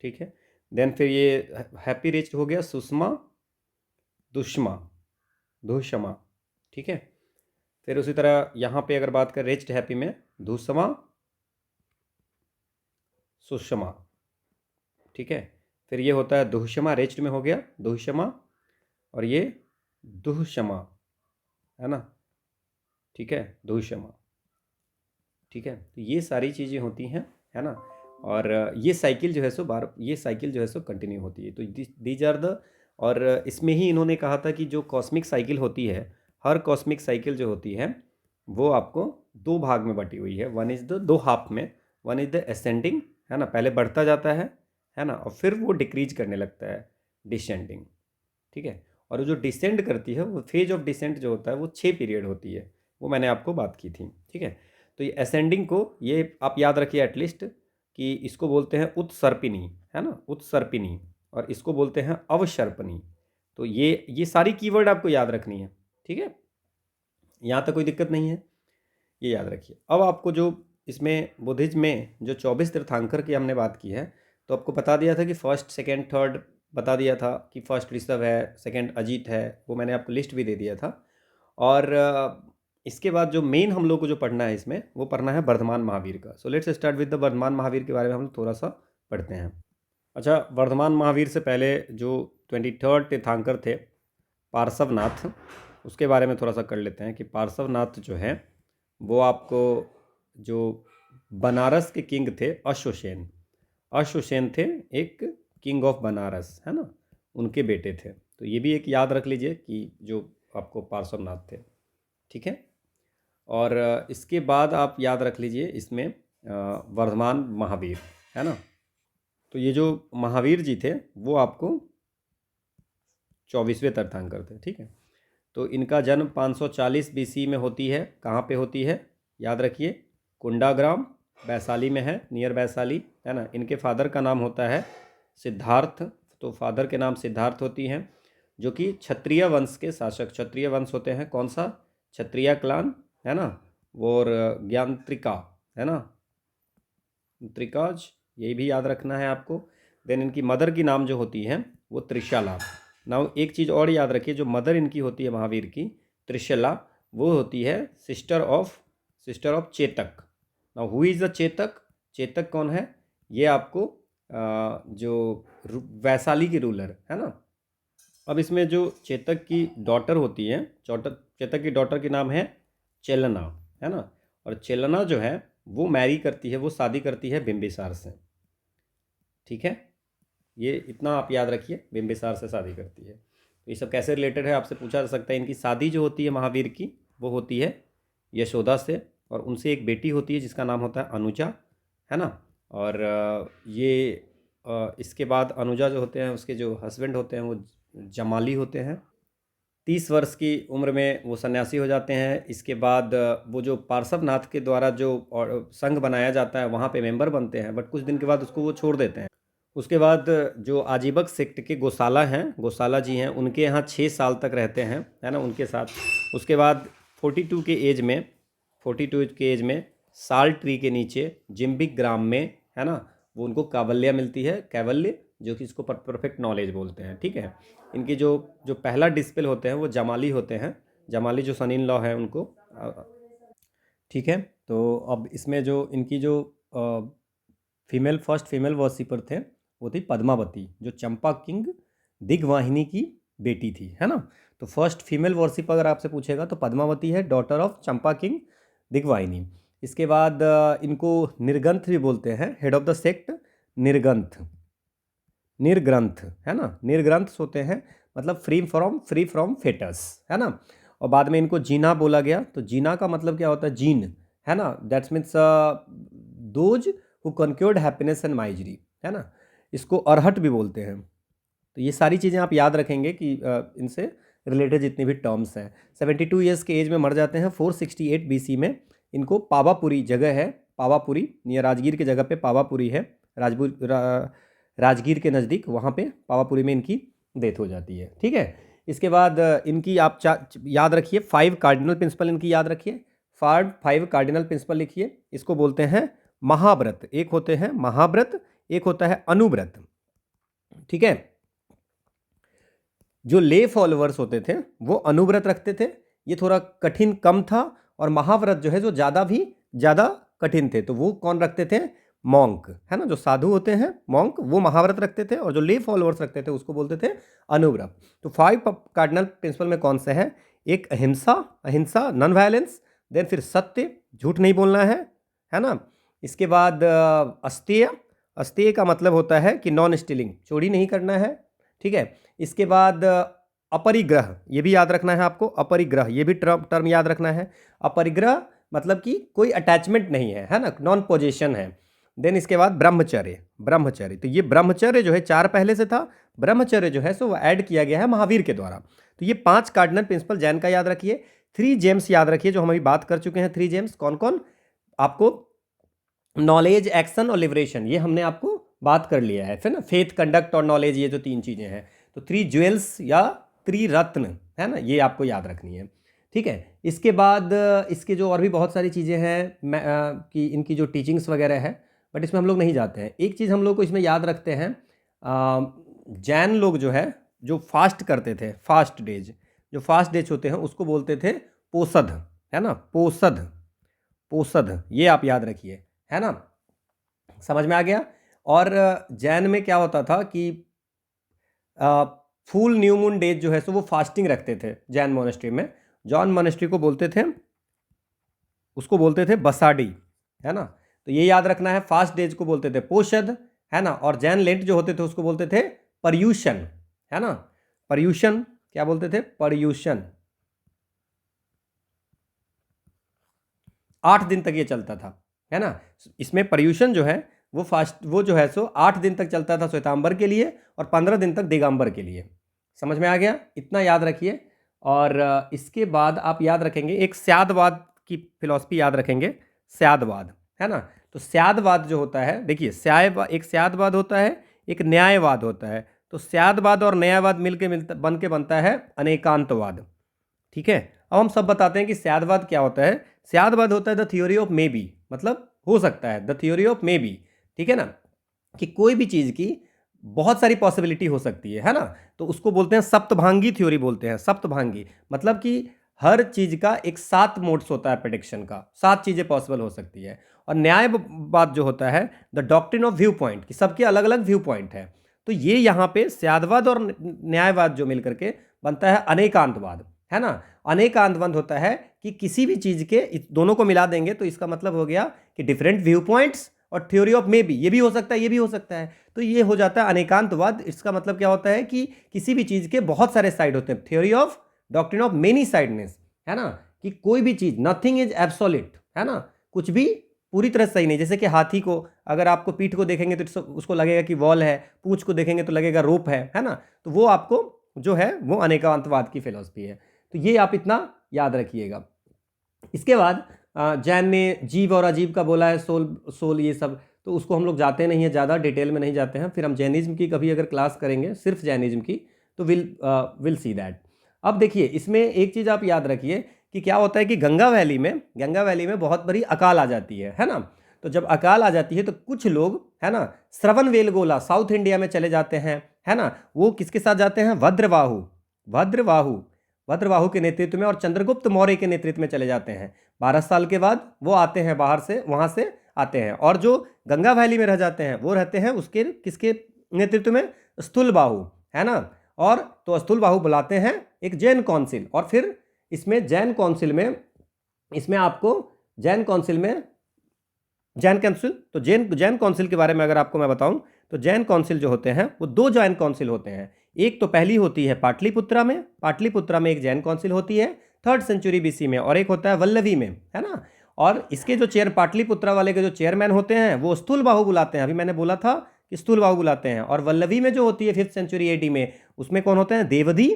ठीक है। देन फिर ये हैप्पी रिच हो गया सुषमा, दुष्मा, दुष्मा, ठीक है। फिर उसी तरह यहाँ पे अगर बात करें रिच्ड हैप्पी में, दुष्मा, सुषमा, ठीक है। फिर ये होता है दुष्मा, रिच्ड में हो गया दुष्मा, और ये दुष्मा, है ना, ठीक है, दुष्मा, ठीक है। तो ये सारी चीज़ें होती हैं, है ना। और ये साइकिल जो है सो ये साइकिल जो है सो कंटिन्यू होती है। तो दीज आर द, और इसमें ही इन्होंने कहा था कि जो कॉस्मिक साइकिल होती है, हर कॉस्मिक साइकिल जो होती है वो आपको दो भाग में बटी हुई है। वन इज़ द, दो हाफ में, वन इज़ द असेंडिंग, है ना, पहले बढ़ता जाता है ना, और फिर वो डिक्रीज करने लगता है, डिसेंडिंग, ठीक है। और वो जो डिसेंड करती है, वो फेज ऑफ डिसेंट जो होता है वो 6 पीरियड होती है, वो मैंने आपको बात की थी, ठीक है। तो ये असेंडिंग को, ये आप याद रखिए एटलीस्ट, कि इसको बोलते हैं उत्सर्पिनी, है ना, उत्सर्पिनी, और इसको बोलते हैं अवसर्पनी। तो ये सारी कीवर्ड आपको याद रखनी है, ठीक है। यहाँ तक कोई दिक्कत नहीं है, ये याद रखिए। अब आपको जो इसमें बुद्धिज्म में जो 24 तीर्थंकर की हमने बात की है, तो आपको बता दिया था कि फर्स्ट सेकंड थर्ड, बता दिया था कि फर्स्ट ऋषभ है, सेकंड अजीत है, वो मैंने आपको लिस्ट भी दे दिया था। और इसके बाद जो मेन हम लोग को जो पढ़ना है इसमें, वो पढ़ना है वर्धमान महावीर का। So let's start with the Vardhaman Mahavir के बारे में हम थोड़ा सा पढ़ते हैं। अच्छा, वर्धमान महावीर से पहले जो 23rd तीर्थंकर थे पार्श्वनाथ, उसके बारे में थोड़ा सा कर लेते हैं कि पार्श्वनाथ जो है वो आपको, जो बनारस के किंग थे अश्वसेन, अश्वसेन थे एक किंग ऑफ बनारस, है ना, उनके बेटे थे। तो ये भी एक याद रख लीजिए कि जो आपको पार्श्वनाथ थे, ठीक है। और इसके बाद आप याद रख लीजिए इसमें वर्धमान महावीर, है ना। तो ये जो महावीर जी थे वो आपको 24वें तीर्थंकर थे, ठीक है। तो इनका जन्म 540 BC में होती है। कहाँ पे होती है, याद रखिए, कुंडाग्राम, वैशाली में है, नियर वैशाली, है ना। इनके फादर का नाम होता है सिद्धार्थ, तो फादर के नाम सिद्धार्थ होती हैं, जो कि क्षत्रिय वंश के शासक, क्षत्रिय वंश होते हैं, कौन सा, क्षत्रिय क्लान, है ना, और ज्ञानत्रिका, है ना, त्रिकाज, यही भी याद रखना है आपको। देन इनकी मदर की नाम जो होती है वो त्रिशला। नाउ एक चीज़ और याद रखिए, जो मदर इनकी होती है महावीर की, त्रिशला, वो होती है sister of Chetak. Now who is the Chetak, Chetak कौन है, ये आपको जो वैशाली की रूलर, है ना। अब इसमें जो चेतक की डॉटर होती है, चेतक की डॉटर के नाम है चेलना, है ना। और चेलना जो है वो मैरी करती है, वो शादी करती है बिंबिसार से, ठीक है। ये इतना आप याद रखिए, बिंबिसार से शादी करती है। तो ये सब कैसे रिलेटेड है आपसे पूछा जा सकता है। इनकी शादी जो होती है महावीर की, वो होती है यशोदा से, और उनसे एक बेटी होती है जिसका नाम होता है अनुजा, है ना। और इसके बाद अनुजा जो होते हैं, उसके जो हस्बैंड होते हैं वो जमाली होते हैं। 30 वर्ष की उम्र में वो सन्यासी हो जाते हैं। इसके बाद वो जो पार्श्वनाथ के द्वारा जो संघ बनाया जाता है वहाँ पे मेंबर बनते हैं, बट कुछ दिन के बाद उसको वो छोड़ देते हैं। उसके बाद जो आजीवक सेक्ट के गोशाला हैं, गोशाला जी हैं, उनके यहाँ 6 साल तक रहते हैं, है ना, उनके साथ। उसके बाद 42 के एज में, 42 के एज में साल ट्री के नीचे जिम्बिक ग्राम में, है ना, वो उनको कावल्या मिलती है, कैवल्य, जो कि इसको परफेक्ट नॉलेज बोलते हैं, ठीक है। इनकी जो जो पहला डिस्पेल होते हैं वो जमाली होते हैं, जमाली जो सन इन लॉ है उनको, ठीक है। तो अब इसमें जो इनकी जो फर्स्ट फीमेल वर्शिपर थे वो थी पद्मावती, जो चंपा किंग दिग्वाहिनी की बेटी थी, है ना। तो फर्स्ट फीमेल वर्शिपर अगर आपसे पूछेगा तो पद्मावती है, डॉटर ऑफ चंपा किंग दिग्वाहिनी। इसके बाद इनको निर्गंथ भी बोलते हैं, हेड ऑफ द सेक्ट निर्गंथ, निर्ग्रंथ, है ना, निर्ग्रंथ होते हैं, मतलब फ्री फ्रॉम फेटस, है ना। और बाद में इनको जीना बोला गया। तो जीना का मतलब क्या होता है, जीन, है ना, that's means those who conquered happiness and misery, है ना। इसको अरहट भी बोलते हैं। तो ये सारी चीज़ें आप याद रखेंगे कि इनसे रिलेटेड जितनी भी टर्म्स हैं। 72 ईयर्स के एज में मर जाते हैं 468 BC में। इनको पावापुरी जगह है, पावापुरी नियर राजगीर की जगह पे पावापुरी है, राजगीर के नज़दीक, वहाँ पे पावापुरी में इनकी डेथ हो जाती है, ठीक है। इसके बाद इनकी आप याद रखिए 5 कार्डिनल प्रिंसिपल इनकी याद रखिए। 5 कार्डिनल प्रिंसिपल लिखिए। इसको बोलते हैं महाव्रत। एक होते हैं महाव्रत, एक होता है अनुव्रत। ठीक है, जो ले फॉलोअर्स होते थे वो अनुव्रत रखते थे, ये थोड़ा कठिन कम था, और महाव्रत जो है जो ज़्यादा कठिन थे, तो वो कौन रखते थे? मॉन्क, है ना, जो साधु होते हैं मॉन्क, वो महाव्रत रखते थे, और जो ले फॉलोअर्स रखते थे उसको बोलते थे अनुव्रत। तो 5 कार्डिनल प्रिंसिपल में कौन से हैं? एक अहिंसा नॉन वायलेंस, देन फिर सत्य, झूठ नहीं बोलना है ना। इसके बाद अस्तेय का मतलब होता है कि नॉन स्टीलिंग, चोरी नहीं करना है। ठीक है, इसके बाद अपरिग्रह, ये भी याद रखना है आपको। अपरिग्रह, ये भी टर्म याद रखना है। अपरिग्रह मतलब कि कोई अटैचमेंट नहीं है ना, नॉन पोजेशन है। देन इसके बाद ब्रह्मचर्य, तो ये ब्रह्मचर्य जो है 4 पहले से था, ब्रह्मचर्य जो है सो वो ऐड किया गया है महावीर के द्वारा। तो ये 5 कार्डिनल प्रिंसिपल जैन का याद रखिए। 3 जेम्स याद रखिए, जो हम अभी बात कर चुके हैं। 3 जेम्स कौन कौन? आपको नॉलेज, एक्शन और लिबरेशन, ये हमने आपको बात कर लिया है, फिर ना फेथ, कंडक्ट और नॉलेज, ये जो 3 चीज़ें हैं। तो 3 ज्वेल्स या त्रिरत्न, है ना, ये आपको याद रखनी है। ठीक है, इसके बाद इसके जो और भी बहुत सारी चीज़ें हैं कि इनकी जो टीचिंग्स वगैरह है, बट इसमें हम लोग नहीं जाते हैं। एक चीज़ हम लोग को इसमें याद रखते हैं, जैन लोग जो है जो फास्ट करते थे, फास्ट डेज होते हैं उसको बोलते थे पोषद, है ना, पोषद, ये आप याद रखिए, है ना, समझ में आ गया। और जैन में क्या होता था कि फुल न्यू मून डेज जो है सो वो फास्टिंग रखते थे जैन मोनेस्ट्री में। जॉन मोनेस्ट्री को बोलते थे, उसको बोलते थे बसाडी, है ना। तो ये याद रखना है, फास्ट डेज को बोलते थे पोषद, है ना, और जैन लेंट जो होते थे उसको बोलते थे पर्यूषण, है ना। पर्यूषण क्या बोलते थे? पर्यूषण। 8 दिन तक ये चलता था, है ना। इसमें पर्यूषण जो है वो जो है सो 8 दिन तक चलता था श्वेतांबर के लिए, और 15 दिन तक दिगंबर के लिए। समझ में आ गया? इतना याद रखिए। और इसके बाद आप याद रखेंगे एक स्यादवाद की फिलॉसफी याद रखेंगे, स्यादवाद, है ना। तो स्यादवाद जो होता है, देखिए एक स्यादवाद होता है, एक न्यायवाद होता है। तो स्यादवाद और न्यायवाद बन के बनता है अनेकांतवाद। ठीक है, अब हम सब बताते हैं कि स्यादवाद क्या होता है। स्यादवाद होता है the theory of may be, मतलब हो सकता है, the theory of may be, ठीक है ना, कि कोई भी चीज़ की बहुत सारी पॉसिबिलिटी हो सकती है ना। तो उसको बोलते हैं सप्तभांगी थ्योरी, बोलते हैं सप्तभांगी, मतलब कि हर चीज़ का एक 7 मोड्स होता है प्रेडिक्शन का, 7 चीज़ें पॉसिबल हो सकती है। और न्यायवाद जो होता है the doctrine of view point, कि सबके अलग अलग व्यू पॉइंट है। तो ये यहाँ पे स्यादवाद और न्यायवाद जो मिलकर के बनता है अनेकांतवाद, है ना। अनेकांतवाद होता है कि किसी भी चीज़ के दोनों को मिला देंगे तो इसका मतलब हो गया कि डिफरेंट व्यू पॉइंट्स और थ्योरी ऑफ मे बी, ये भी हो सकता है, ये भी हो सकता है, तो ये हो जाता है अनेकांतवाद। इसका मतलब क्या होता है कि किसी भी चीज़ के बहुत सारे साइड होते हैं, theory of doctrine of many sightedness, है ना, कि कोई भी चीज़, नथिंग इज एब्सोल्यूट, है ना, कुछ भी पूरी तरह सही नहीं। जैसे कि हाथी को अगर आपको पीठ को देखेंगे तो उसको लगेगा कि वॉल है, पूंछ को देखेंगे तो लगेगा रोप है ना। तो वो आपको जो है वो अनेकांतवाद की फिलॉसफी है। तो ये आप इतना याद रखिएगा। इसके बाद जैन ने जीव और अजीव का बोला है, सोल ये सब, तो उसको हम लोग जाते नहीं हैं, ज़्यादा डिटेल में नहीं जाते हैं। फिर हम जैनिज्म की कभी अगर क्लास करेंगे, सिर्फ जैनिज्म की, तो विल सी दैट। अब देखिए इसमें एक चीज़ आप याद रखिए कि क्या होता है कि गंगा वैली में बहुत बड़ी अकाल आ जाती है ना। तो जब अकाल आ जाती है तो कुछ लोग, है ना, श्रवण बेलगोला साउथ इंडिया में चले जाते हैं, है ना। वो किसके साथ जाते हैं? भद्रवाहु के नेतृत्व में और चंद्रगुप्त मौर्य के नेतृत्व में चले जाते हैं। 12 साल के बाद वो आते हैं बाहर से, वहाँ से आते हैं, और जो गंगा वैली में रह जाते हैं वो रहते हैं उसके किसके नेतृत्व में? स्थूलबाहु, है ना। और तो स्थूलबाहु बुलाते हैं एक जैन काउंसिल, और फिर इसमें जैन काउंसिल में तो जैन काउंसिल के बारे में अगर आपको मैं बताऊं तो जैन काउंसिल जो होते हैं वो 2 जैन काउंसिल होते हैं। एक तो पहली होती है पाटलिपुत्रा में एक जैन काउंसिल होती है 3rd सेंचुरी बीसी में, और एक होता है वल्लवी में, है ना। और इसके जो पाटलिपुत्रा वाले के जो चेयरमैन होते हैं वो स्थूलबाहु बुलाते हैं, अभी मैंने बोला था कि स्थूलबाहु बुलाते हैं। और वल्लवी में जो होती है 5th सेंचुरी एडी में, उसमें कौन होते हैं? देवधी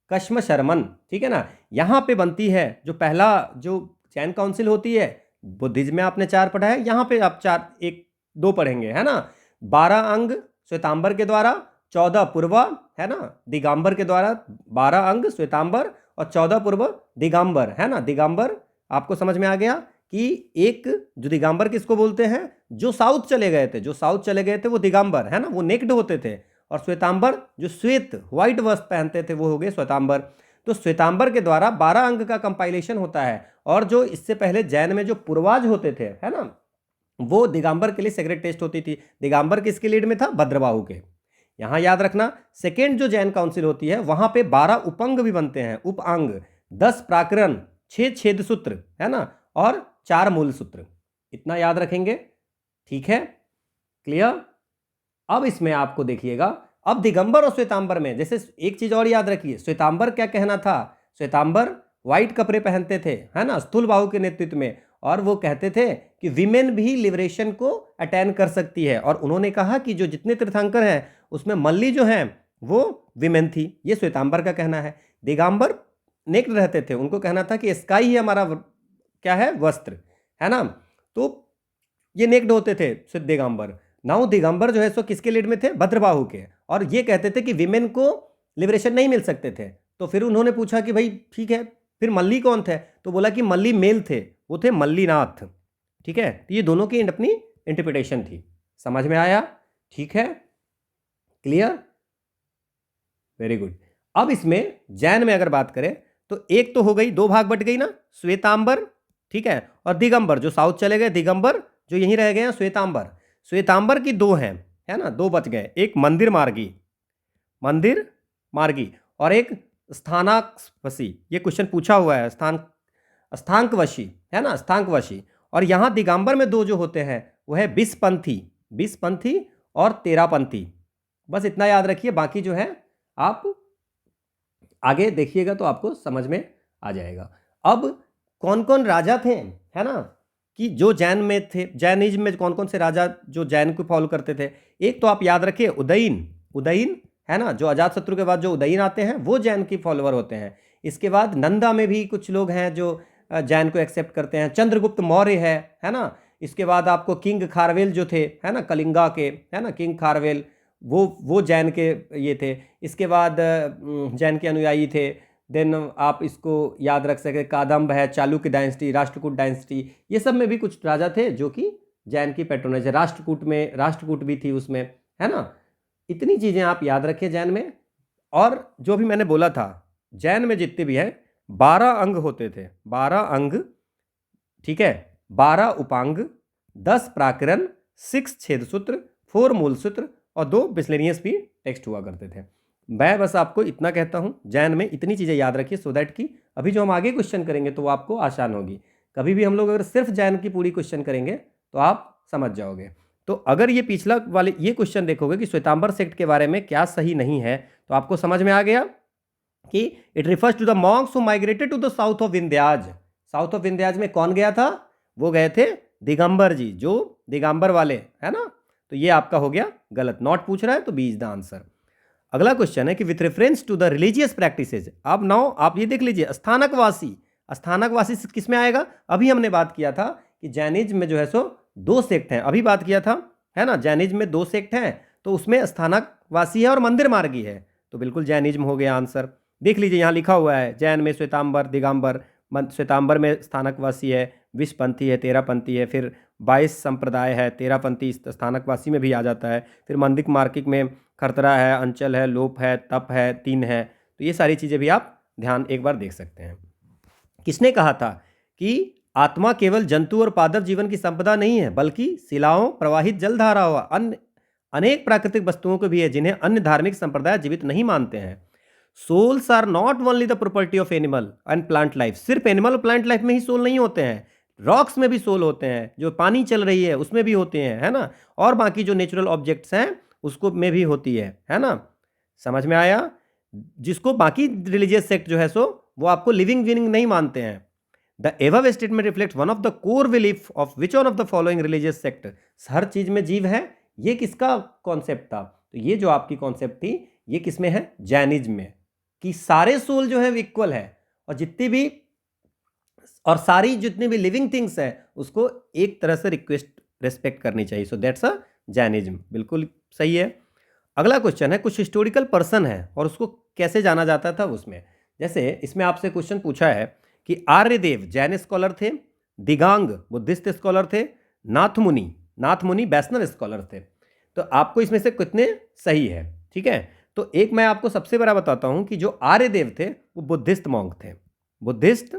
कृष्ण शर्मन, ठीक है ना। यहाँ पे बनती है जो पहला जो जैन काउंसिल होती है। बुद्धिज्म में आपने 4 पढ़ा है, यहाँ पे आप 4 1 2 पढ़ेंगे, है ना। 12 अंग श्वेतांबर के द्वारा, 14 पूर्व, है ना, दिगंबर के द्वारा 12 अंग श्वेतांबर और 14 पूर्व दिगंबर, है ना। दिगंबर आपको समझ में आ गया कि एक जो दिगंबर किसको बोलते हैं, जो साउथ चले गए थे, जो साउथ चले गए थे वो दिगंबर, है ना, वो नेक्ड होते थे। और श्वेतांबर जो श्वेत व्हाइट वस्त्र पहनते थे वो हो गए श्वेतांबर। तो श्वेतांबर के द्वारा 12 अंग का कंपाइलेशन होता है। और जो इससे पहले जैन में जो पूर्वाज होते थे, है ना, वो दिगंबर के लिए सेक्रेट टेस्ट होती थी। दिगंबर किसके लीड में था, भद्रबाहु के। यहां याद रखना, सेकेंड जो जैन काउंसिल होती है वहां पे 12 उपंग भी बनते हैं, उप अंग, 10 प्राकरण, 6 छेद सूत्र, है ना, और 4 मूल सूत्र। इतना याद रखेंगे, ठीक है, क्लियर। अब इसमें आपको देखिएगा, अब दिगंबर और श्वेतांबर में जैसे एक चीज और याद रखिए, श्वेतांबर क्या कहना था, श्वेतांबर व्हाइट कपड़े पहनते थे, है ना, स्थूल बाहु के नेतृत्व में। और वो कहते थे कि विमेन भी लिबरेशन को अटेंड कर सकती है। और उन्होंने कहा कि जो जितने तीर्थंकर हैं उसमें मल्ली जो हैं वो विमेन थी, ये श्वेतांबर का कहना है। दिगंबर नेक्ड रहते थे, उनको कहना था कि स्काई ही हमारा क्या है, वस्त्र, है ना। तो ये नेक्ड होते थे सिद्ध दिगंबर। नाउ दिगंबर जो है सो किसके लीड में थे, भद्रबाहु के। और ये कहते थे कि विमेन को लिबरेशन नहीं मिल सकते थे। तो फिर उन्होंने पूछा कि भाई ठीक है, फिर मल्ली कौन थे, तो बोला कि मल्ली मेल थे, वो थे मल्लीनाथ, ठीक है। तो ये दोनों की अपनी इंटरप्रिटेशन थी, समझ में आया, ठीक है, क्लियर, वेरी गुड। अब इसमें जैन में अगर बात करें तो एक तो हो गई, दो भाग बट गई ना, श्वेतांबर, ठीक है, और दिगंबर जो साउथ चले गए, दिगंबर जो यहीं रह गए हैं, श्वेतांबर। श्वेतांबर की दो हैं, है ना, दो बच गए, एक मंदिर मार्गी, मंदिर मार्गी, और एक स्थानाकवशी। ये क्वेश्चन पूछा हुआ है, स्थांकवशी, है ना, स्थांकवशी। और यहां दिगंबर में दो जो होते हैं वो है बिसपंथी, बिसपंथी और तेरापंथी। बस इतना याद रखिए, बाकी जो है आप आगे देखिएगा तो आपको समझ में आ जाएगा। अब कौन कौन राजा थे, है ना, कि जो जैन में थे, जैनिज्म में कौन कौन से राजा जो जैन को फॉलो करते थे। एक तो आप याद रखिए उदयन, उदयन, है ना, जो अजातशत्रु के बाद जो उदयन आते हैं वो जैन की फॉलोअर होते हैं। इसके बाद नंदा में भी कुछ लोग हैं जो जैन को एक्सेप्ट करते हैं। चंद्रगुप्त मौर्य है ना। इसके बाद आपको किंग खारवेल जो थे, है ना, कलिंगा के, है ना, किंग खारवेल, वो जैन के ये थे। इसके बाद जैन के अनुयायी थे। देन आप इसको याद रख सके, कादम्ब है, चालुक्य डायनेस्टी, राष्ट्रकूट डायनेस्टी, ये सब में भी कुछ राजा थे जो कि जैन की पैट्रोनाइज है। राष्ट्रकूट में, राष्ट्रकूट भी थी उसमें, है ना। इतनी चीज़ें आप याद रखिए जैन में। और जो भी मैंने बोला था, जैन में जितने भी हैं 12 अंग होते थे, 12 अंग, ठीक है, 12 उपांग, 10 प्राकरण, 6 छेद सूत्र, 4 मूल सूत्र और 2 मिसलेनियस भी टेक्स्ट हुआ करते थे। मैं बस आपको इतना कहता हूँ, जैन में इतनी चीज़ें याद रखिए सो दैट कि अभी जो हम आगे क्वेश्चन करेंगे तो वो आपको आसान होगी। कभी भी हम लोग अगर सिर्फ जैन की पूरी क्वेश्चन करेंगे तो आप समझ जाओगे। तो अगर ये पिछला वाले ये क्वेश्चन देखोगे कि श्वेतांबर सेक्ट के बारे में क्या सही नहीं है, तो आपको समझ में आ गया कि it refers to the monks who migrated to the south of Vindhyas. South of Vindhyas में कौन गया था, वो गए थे दिगंबर जी, जो दिगंबर वाले, है ना। तो ये आपका हो गया गलत, नॉट पूछ रहा है तो बी इज द आंसर। अगला क्वेश्चन है कि with reference to the religious practices. अब नाउ आप ये देख लीजिए, स्थानकवासी, स्थानकवासी किस में आएगा। अभी हमने बात किया था कि जैनिज्म में जो है सो 2 सेक्ट हैं, अभी बात किया था, है ना, जैनिज्म में 2 सेक्ट हैं, तो उसमें स्थानकवासी है और मंदिर मार्गी है, तो बिल्कुल जैनिज्म हो गया आंसर। देख लीजिए यहाँ लिखा हुआ है, जैन में श्वेतांबर, दिगंबर, श्वेतांबर में स्थानकवासी है, विषपंथी है, तेरापंथी है, फिर 22 संप्रदाय है, तेरापंथी स्थानकवासी में भी आ जाता है, फिर मंदिर मार्किक में खरतरा है, अंचल है, लोप है, तप है, तीन है। तो ये सारी चीज़ें भी आप ध्यान एक बार देख सकते हैं। किसने कहा था कि आत्मा केवल जंतु और पादप जीवन की संपदा नहीं है, बल्कि शिलाओं, प्रवाहित जलधाराओं, अन्य अनेक प्राकृतिक वस्तुओं को भी है जिन्हें अन्य धार्मिक संप्रदाय जीवित नहीं मानते हैं। Souls are not only the property of animal and plant life. सिर्फ एनिमल और प्लांट लाइफ में ही सोल नहीं होते हैं, रॉक्स में भी सोल होते हैं, जो पानी चल रही है उसमें भी होते हैं, है ना, और बाकी जो नेचुरल ऑब्जेक्ट्स हैं उसको में भी होती है ना। समझ में आया। जिसको बाकी रिलीजियस सेक्ट जो है सो वो आपको लिविंग विनिंग नहीं मानते हैं। The above statement reflect one of the core belief of which one of the following religious sect. हर चीज में जीव है, ये किसका कॉन्सेप्ट था, तो ये जो आपकी कॉन्सेप्ट थी ये किसमें है, जैनिज्म में, कि सारे सोल जो है इक्वल है, और जितनी भी और सारी जितनी भी लिविंग थिंग्स है उसको एक तरह से रिक्वेस्ट रेस्पेक्ट करनी चाहिए। सो दैट्स अ जैनिज्म, बिल्कुल सही है। अगला क्वेश्चन है, कुछ हिस्टोरिकल पर्सन है और उसको कैसे जाना जाता था उसमें। जैसे इसमें आपसे क्वेश्चन पूछा है कि आर्यदेव जैन स्कॉलर थे, दिगांग बुद्धिस्ट स्कॉलर थे, नाथ मुनि वैष्णव स्कॉलर थे। तो आपको इसमें से कितने सही है, ठीक है। तो एक मैं आपको सबसे बड़ा बताता हूं कि जो आर्यदेव थे वो बुद्धिस्ट मॉन्क थे, बुद्धिस्ट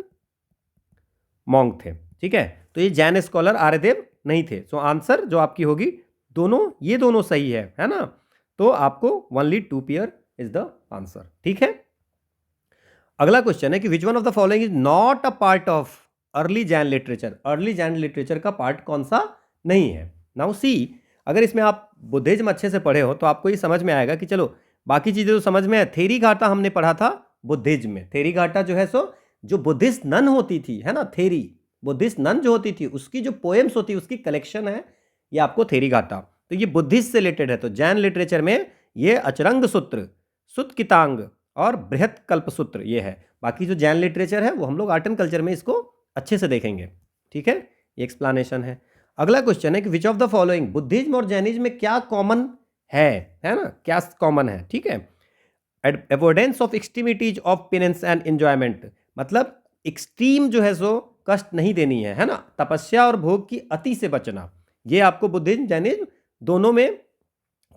मॉन्क थे, ठीक है। तो ये जैन स्कॉलर आर्यदेव नहीं थे। सो आंसर जो आपकी होगी दोनों, ये दोनों सही है ना। तो आपको only 2 pair is the answer, ठीक है। अगला क्वेश्चन है कि which one of the following is not a part of early Jain literature. Early Jain literature का पार्ट कौन सा नहीं है। नाउ सी, अगर इसमें आप बुद्धिज्म अच्छे से पढ़े हो तो आपको ये समझ में आएगा कि चलो बाकी चीजें तो समझ में है। थेरी घाटा हमने पढ़ा था बुद्धिज्म में। थेरी घाटा जो है सो जो बुद्धिस्ट नन होती थी, है ना, थेरी बुद्धिस्ट नन जो होती थी उसकी जो पोएम्स होती है उसकी कलेक्शन है ये आपको थेरी घाटा। तो ये बुद्धिस्ट से रिलेटेड है। तो जैन लिटरेचर में ये अचरंग सूत्र, सुत्कितांग और बृहत कल्प सूत्र ये है। बाकी जो जैन लिटरेचर है वो हम लोग आर्ट एंड कल्चर में इसको अच्छे से देखेंगे, ठीक है। ये एक्सप्लेनेशन है। अगला क्वेश्चन है कि which of the following, Buddhism और जैनिज्म में क्या कॉमन है ना, क्या कॉमन है, ठीक है। Avoidance of extremities of penance and enjoyment, मतलब एक्सट्रीम जो है सो कष्ट नहीं देनी है ना, तपस्या और भोग की अति से बचना। ये आपको बुद्धिज्म जैनिज्म दोनों में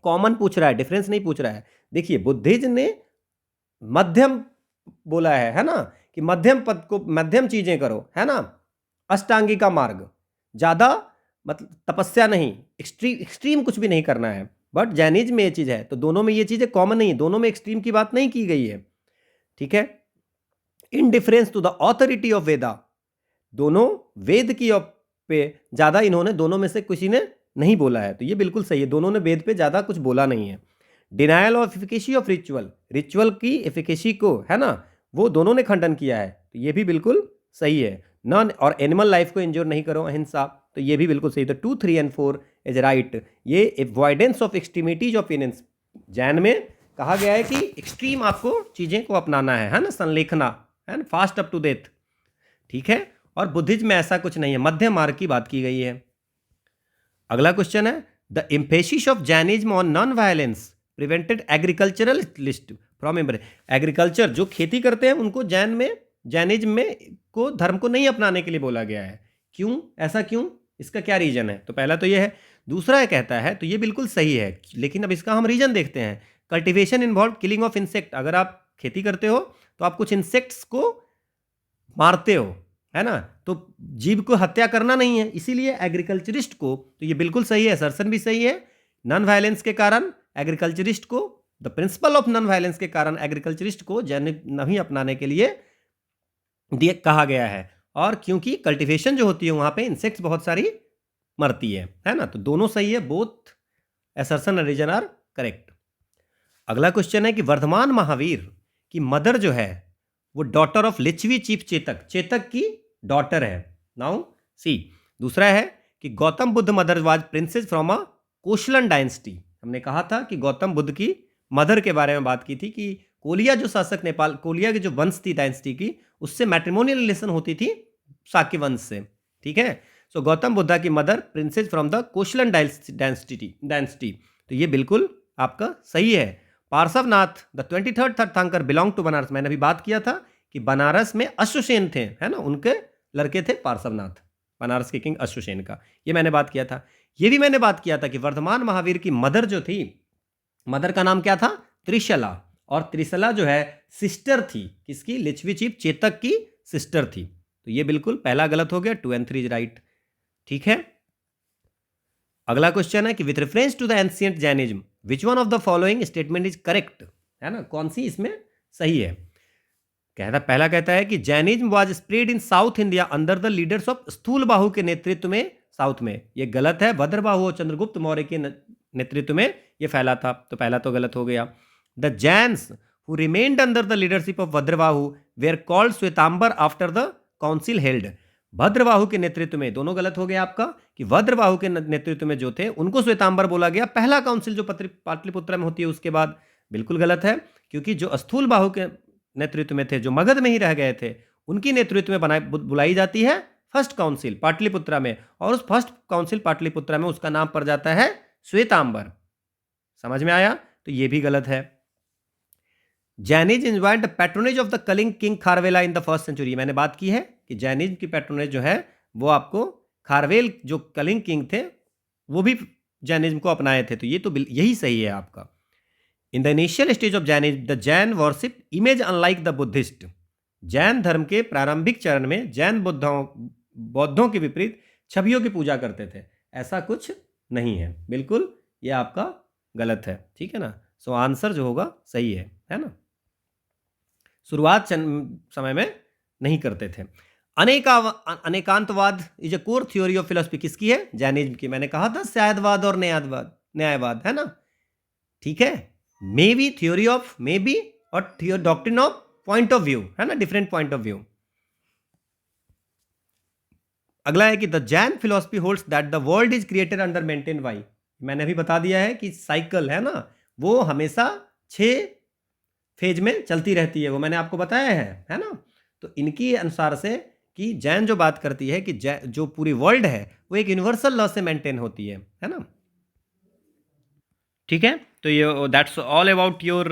कॉमन पूछ रहा है, डिफरेंस नहीं पूछ रहा है। देखिए बुद्धिज्म ने मध्यम बोला है ना, कि मध्यम पद को, मध्यम चीजें करो, है ना, अष्टांगी का मार्ग, ज्यादा मतलब तपस्या नहीं, एक्सट्रीम कुछ भी नहीं करना है। बट जैनिज्म में ये चीज है। तो दोनों में ये चीजें कॉमन नहीं है, दोनों में एक्सट्रीम की बात नहीं की गई है, ठीक है। Indifference to the authority of Veda, दोनों वेद की पे ज्यादा इन्होंने दोनों में से किसी ने नहीं बोला है। तो ये बिल्कुल सही है, दोनों ने वेद पे ज्यादा कुछ बोला नहीं है। Denial of efficacy of ritual, ritual की एफिकेसी को, है ना, वो दोनों ने खंडन किया है। तो ये भी बिल्कुल सही है। नॉन और एनिमल लाइफ को इंजोर नहीं करो, अहिंसा, तो ये भी बिल्कुल सही। तो 2, 3 एंड 4 इज राइट। ये avoidance of extremities of penance, Jain में कहा गया है कि एक्सट्रीम आपको चीजें को अपनाना है ना, संलेखना, है ना, फास्ट अप टू डेथ, ठीक है। और बुद्धिज्म में ऐसा कुछ नहीं है, मध्य मार्ग की बात की गई है। अगला क्वेश्चन है, the emphasis of Jainism on non violence prevented agriculturalist from agriculture, जो खेती करते हैं उनको जैनिज्म में को धर्म को नहीं अपनाने के लिए बोला गया है। क्यों, ऐसा क्यों, इसका क्या रीजन है। तो पहला तो ये है। दूसरा ये कहता है, तो ये बिल्कुल सही है, लेकिन अब इसका हम रीजन देखते हैं। Cultivation involve killing of insect, अगर आप खेती करते हो तो आप कुछ इंसेक्ट्स को मारते हो, है ना, तो जीव को हत्या करना नहीं है, इसीलिए एग्रीकल्चरिस्ट को, तो ये बिल्कुल सही है, असर्शन भी सही है। नॉन वायलेंस के कारण एग्रीकल्चरिस्ट को, the principle of non violence के कारण एग्रीकल्चरिस्ट को जैन नहीं अपनाने के लिए कहा गया है। और क्योंकि कल्टीवेशन जो होती है वहां पे इंसेक्ट्स बहुत सारी मरती है ना। तो दोनों सही है, both assertion and reason are correct. अगला क्वेश्चन है कि वर्धमान महावीर की मदर जो है वो daughter of Lichchhavi chief Chetak, Chetak की डॉटर है। नाउ सी, दूसरा है कि Gautam Buddh mother was princess from a Koshalan dynasty. हमने कहा था कि गौतम बुद्ध की मदर के बारे में बात की थी कि कोलिया जो शासक, नेपाल कोलिया की जो वंश थी डायनेस्टी की, उससे मैट्रिमोनियल रिलेशन होती थी शाक्य वंश से, ठीक है। सो गौतम बुद्धा की mother princess from the Koshalan dynasty, तो ये बिल्कुल आपका सही है। पार्श्वनाथ द 23rd तीर्थंकर बिलोंग टू बनारस, मैंने अभी बात किया था कि बनारस में अश्वसेन थे, है ना, उनके लड़के थे पार्श्वनाथ, बनारस के किंग अश्वसेन का, ये मैंने बात किया था। ये भी मैंने बात किया था कि वर्धमान महावीर की मदर जो थी, मदर का नाम क्या था, त्रिशला, और त्रिशला जो है सिस्टर थी किसकी, लिच्छवी चीफ चेतक की सिस्टर थी। तो ये बिल्कुल पहला गलत हो गया, 2 and 3 इज राइट, ठीक है। अगला क्वेश्चन है कि with reference to the ancient Jainism which one of the following statement is correct, है ना, कौन सी इसमें सही है। पहला कहता है कि Jainism was spread in south India under the leaders of स्थूल बाहु के नेतृत्व में साउथ में। ये गलत है, भद्रबाहु और चंद्रगुप्त मौर्य के नेतृत्व में ये फैला था, तो पहला तो गलत हो गया। The Jains who remained under the leadership of Bhadrabahu were called Shvetambar after the council held. Bhadrabahu के नेतृत्व में, दोनों गलत हो गया आपका, कि भद्रबाहु के नेतृत्व में जो थे उनको श्वेतांबर बोला गया, पहला काउंसिल जो पाटलिपुत्र में होती है उसके बाद। बिल्कुल गलत है, क्योंकि जो स्थूल बाहु के नेतृत्व में थे, जो मगध में ही रह गए थे, उनकी नेतृत्व में बुलाई जाती है फर्स्ट काउंसिल पाटलिपुत्रा में, और उस फर्स्ट काउंसिल पाटलिपुत्रा में उसका नाम पड़ जाता है श्वेतांबर। समझ में आया। तो ये भी गलत है। Jainism enjoyed the patronage of the Kalinga king Kharavela in the first century. मैंने बात की है कि जैनिज्म की पैट्रोनेज जो है वो आपको खारवेल जो कलिंग किंग थे वो भी जैनिज्म को अपनाए थे, तो ये तो यही सही है आपका। In the initial stage of Jainism the Jain worship image unlike the Buddhist. Jain धर्म के प्रारंभिक चरण में जैन बौद्धों के विपरीत छवियों की पूजा करते थे, ऐसा कुछ नहीं है, बिल्कुल ये आपका गलत है, ठीक है ना। सो आंसर जो होगा सही है ना। शुरुआत समय में नहीं करते थे। Anekantavada is a core theory of philosophy किसकी है? जैनिज्म की। मैंने कहा था शायदवाद और न्यायवाद है ना, ठीक है। Maybe theory of maybe और doctrine of point of view है ना, डिफरेंट पॉइंट ऑफ व्यू। अगला है कि the Jain philosophy holds that the world is created under maintain by. मैंने अभी बता दिया है कि साइकिल है ना वो हमेशा 6 फेज में चलती रहती है, वो मैंने आपको बताया है ना। तो इनकी अनुसार से कि जैन जो बात करती है कि जो पूरी वर्ल्ड है वो एक यूनिवर्सल लॉ से मेंटेन होती है ना, ठीक है। तो ये that's all about your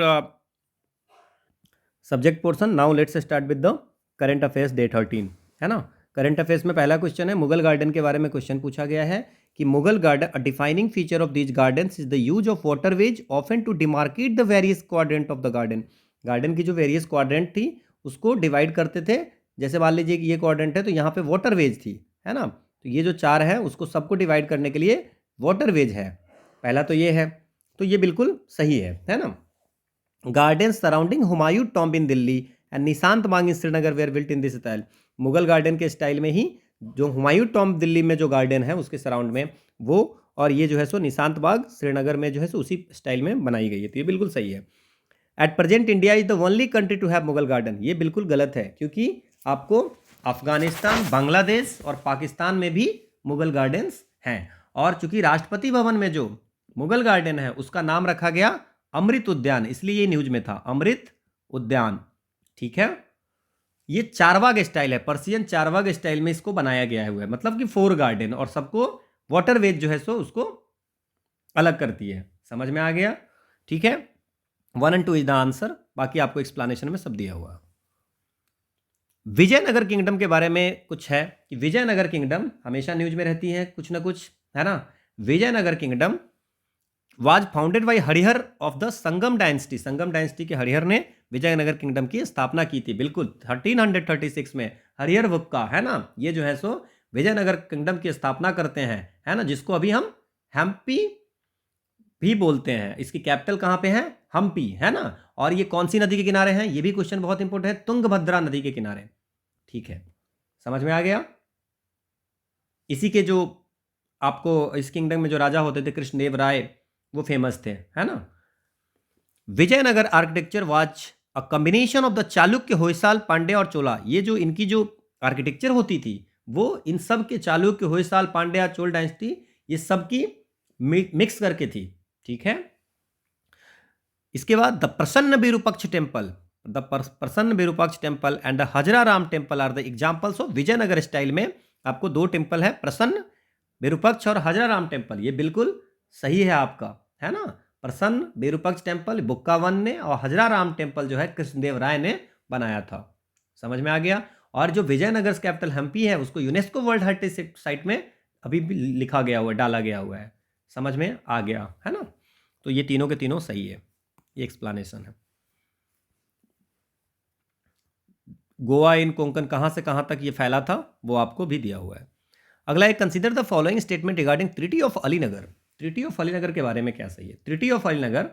subject portion. Now let's start with the current affairs day 13 है ना। करंट अफेयर्स में पहला क्वेश्चन है, मुगल गार्डन के बारे में क्वेश्चन पूछा गया है कि Mughal garden a defining feature of these gardens is the use of waterways often to demarcate the various quadrant of the garden. Garden की जो वेरियस क्वाड्रेंट थी उसको डिवाइड करते थे। जैसे मान लीजिए कि ये क्वाड्रेंट है तो यहाँ पे वाटरवेज थी है ना, तो ये जो 4 है उसको सबको डिवाइड करने के लिए वाटरवेज है, पहला तो ये है, तो ये बिल्कुल सही है ना। Garden surrounding Humayun tomb in Delhi and Nishant Bagh in Srinagar were built in this style. Mughal garden के स्टाइल में ही जो हुमायूं टॉम्ब दिल्ली में जो गार्डन है उसके सराउंड में वो, और ये जो है सो निशांत बाग श्रीनगर में जो है सो उसी स्टाइल में बनाई गई है, तो ये बिल्कुल सही है। At present India is the only country to have Mughal garden. ये बिल्कुल गलत है क्योंकि आपको अफगानिस्तान, बांग्लादेश और पाकिस्तान में भी मुगल गार्डन्स हैं, और चूंकि राष्ट्रपति भवन में जो मुगल गार्डन है उसका नाम रखा गया अमृत उद्यान, इसलिए ये न्यूज में था अमृत उद्यान, ठीक है। ये चारबाग स्टाइल है, पर्सियन चारबाग स्टाइल में इसको बनाया गया है, मतलब कि 4 गार्डन और सबको वाटरवेज जो है सो उसको अलग करती है। समझ में आ गया, ठीक है। 1 और 2 इज द आंसर, बाकी आपको एक्सप्लेनेशन में सब दिया हुआ। विजयनगर किंगडम के बारे में कुछ है कि विजयनगर किंगडम हमेशा न्यूज में रहती है कुछ ना कुछ, है ना। Vijayanagar kingdom was founded by Harihara of the Sangama dynasty. Sangama dynasty के हरिहर ने विजयनगर किंगडम की स्थापना की थी, बिल्कुल 1336 में हरिहर वुक्का, है ना। ये जो है सो विजयनगर किंगडम की स्थापना करते हैं, है ना, जिसको अभी हम हम्पी भी बोलते हैं। इसकी कैपिटल कहाँ पे है? हम्पी, है ना। और ये कौन सी नदी के किनारे हैं? ये भी क्वेश्चन बहुत इंपॉर्टेंट है, तुंगभद्रा नदी के किनारे, ठीक है। समझ में आ गया। इसी के जो आपको इस किंगडम में जो राजा होते थे कृष्णदेव राय, वो फेमस थे, है ना। Vijayanagar architecture was a combination of the Chalukya, Hoysala, Pandya और चोला। ये जो इनकी जो आर्किटेक्चर होती थी वो इन सब के चालुक्य, होयसाल, पांड्या, चोल डायनेस्टी ये सब की मिक्स करके थी, ठीक है। इसके बाद the Prasanna Virupaksha temple, the Prasanna Virupaksha temple and the Hazara Rama temple are the examples of Vijayanagar style में आपको 2 टेम्पल है, प्रसन्न विरूपक्ष और हजरा राम टेम्पल। ये बिल्कुल सही है आपका, है ना। प्रसन्न विरूपक्ष टेम्पल बुक्कावन ने और हजरा राम टेम्पल जो है कृष्णदेव राय ने बनाया था। समझ में आ गया। और जो विजयनगर कैपिटल हम्पी है उसको यूनेस्को वर्ल्ड हेरिटेज साइट में अभी भी लिखा गया हुआ है, डाला गया हुआ है। समझ में आ गया, है ना। तो ये तीनों के तीनों सही है, ये एक्सप्लेनेशन है। गोवा इन कोंकण कहाँ से कहाँ तक ये फैला था वो आपको भी दिया हुआ है। अगला एक, consider the following statement regarding treaty of Alinagar. Treaty of Alinagar के बारे में क्या सही है? ट्रीटी ऑफ अलीनगर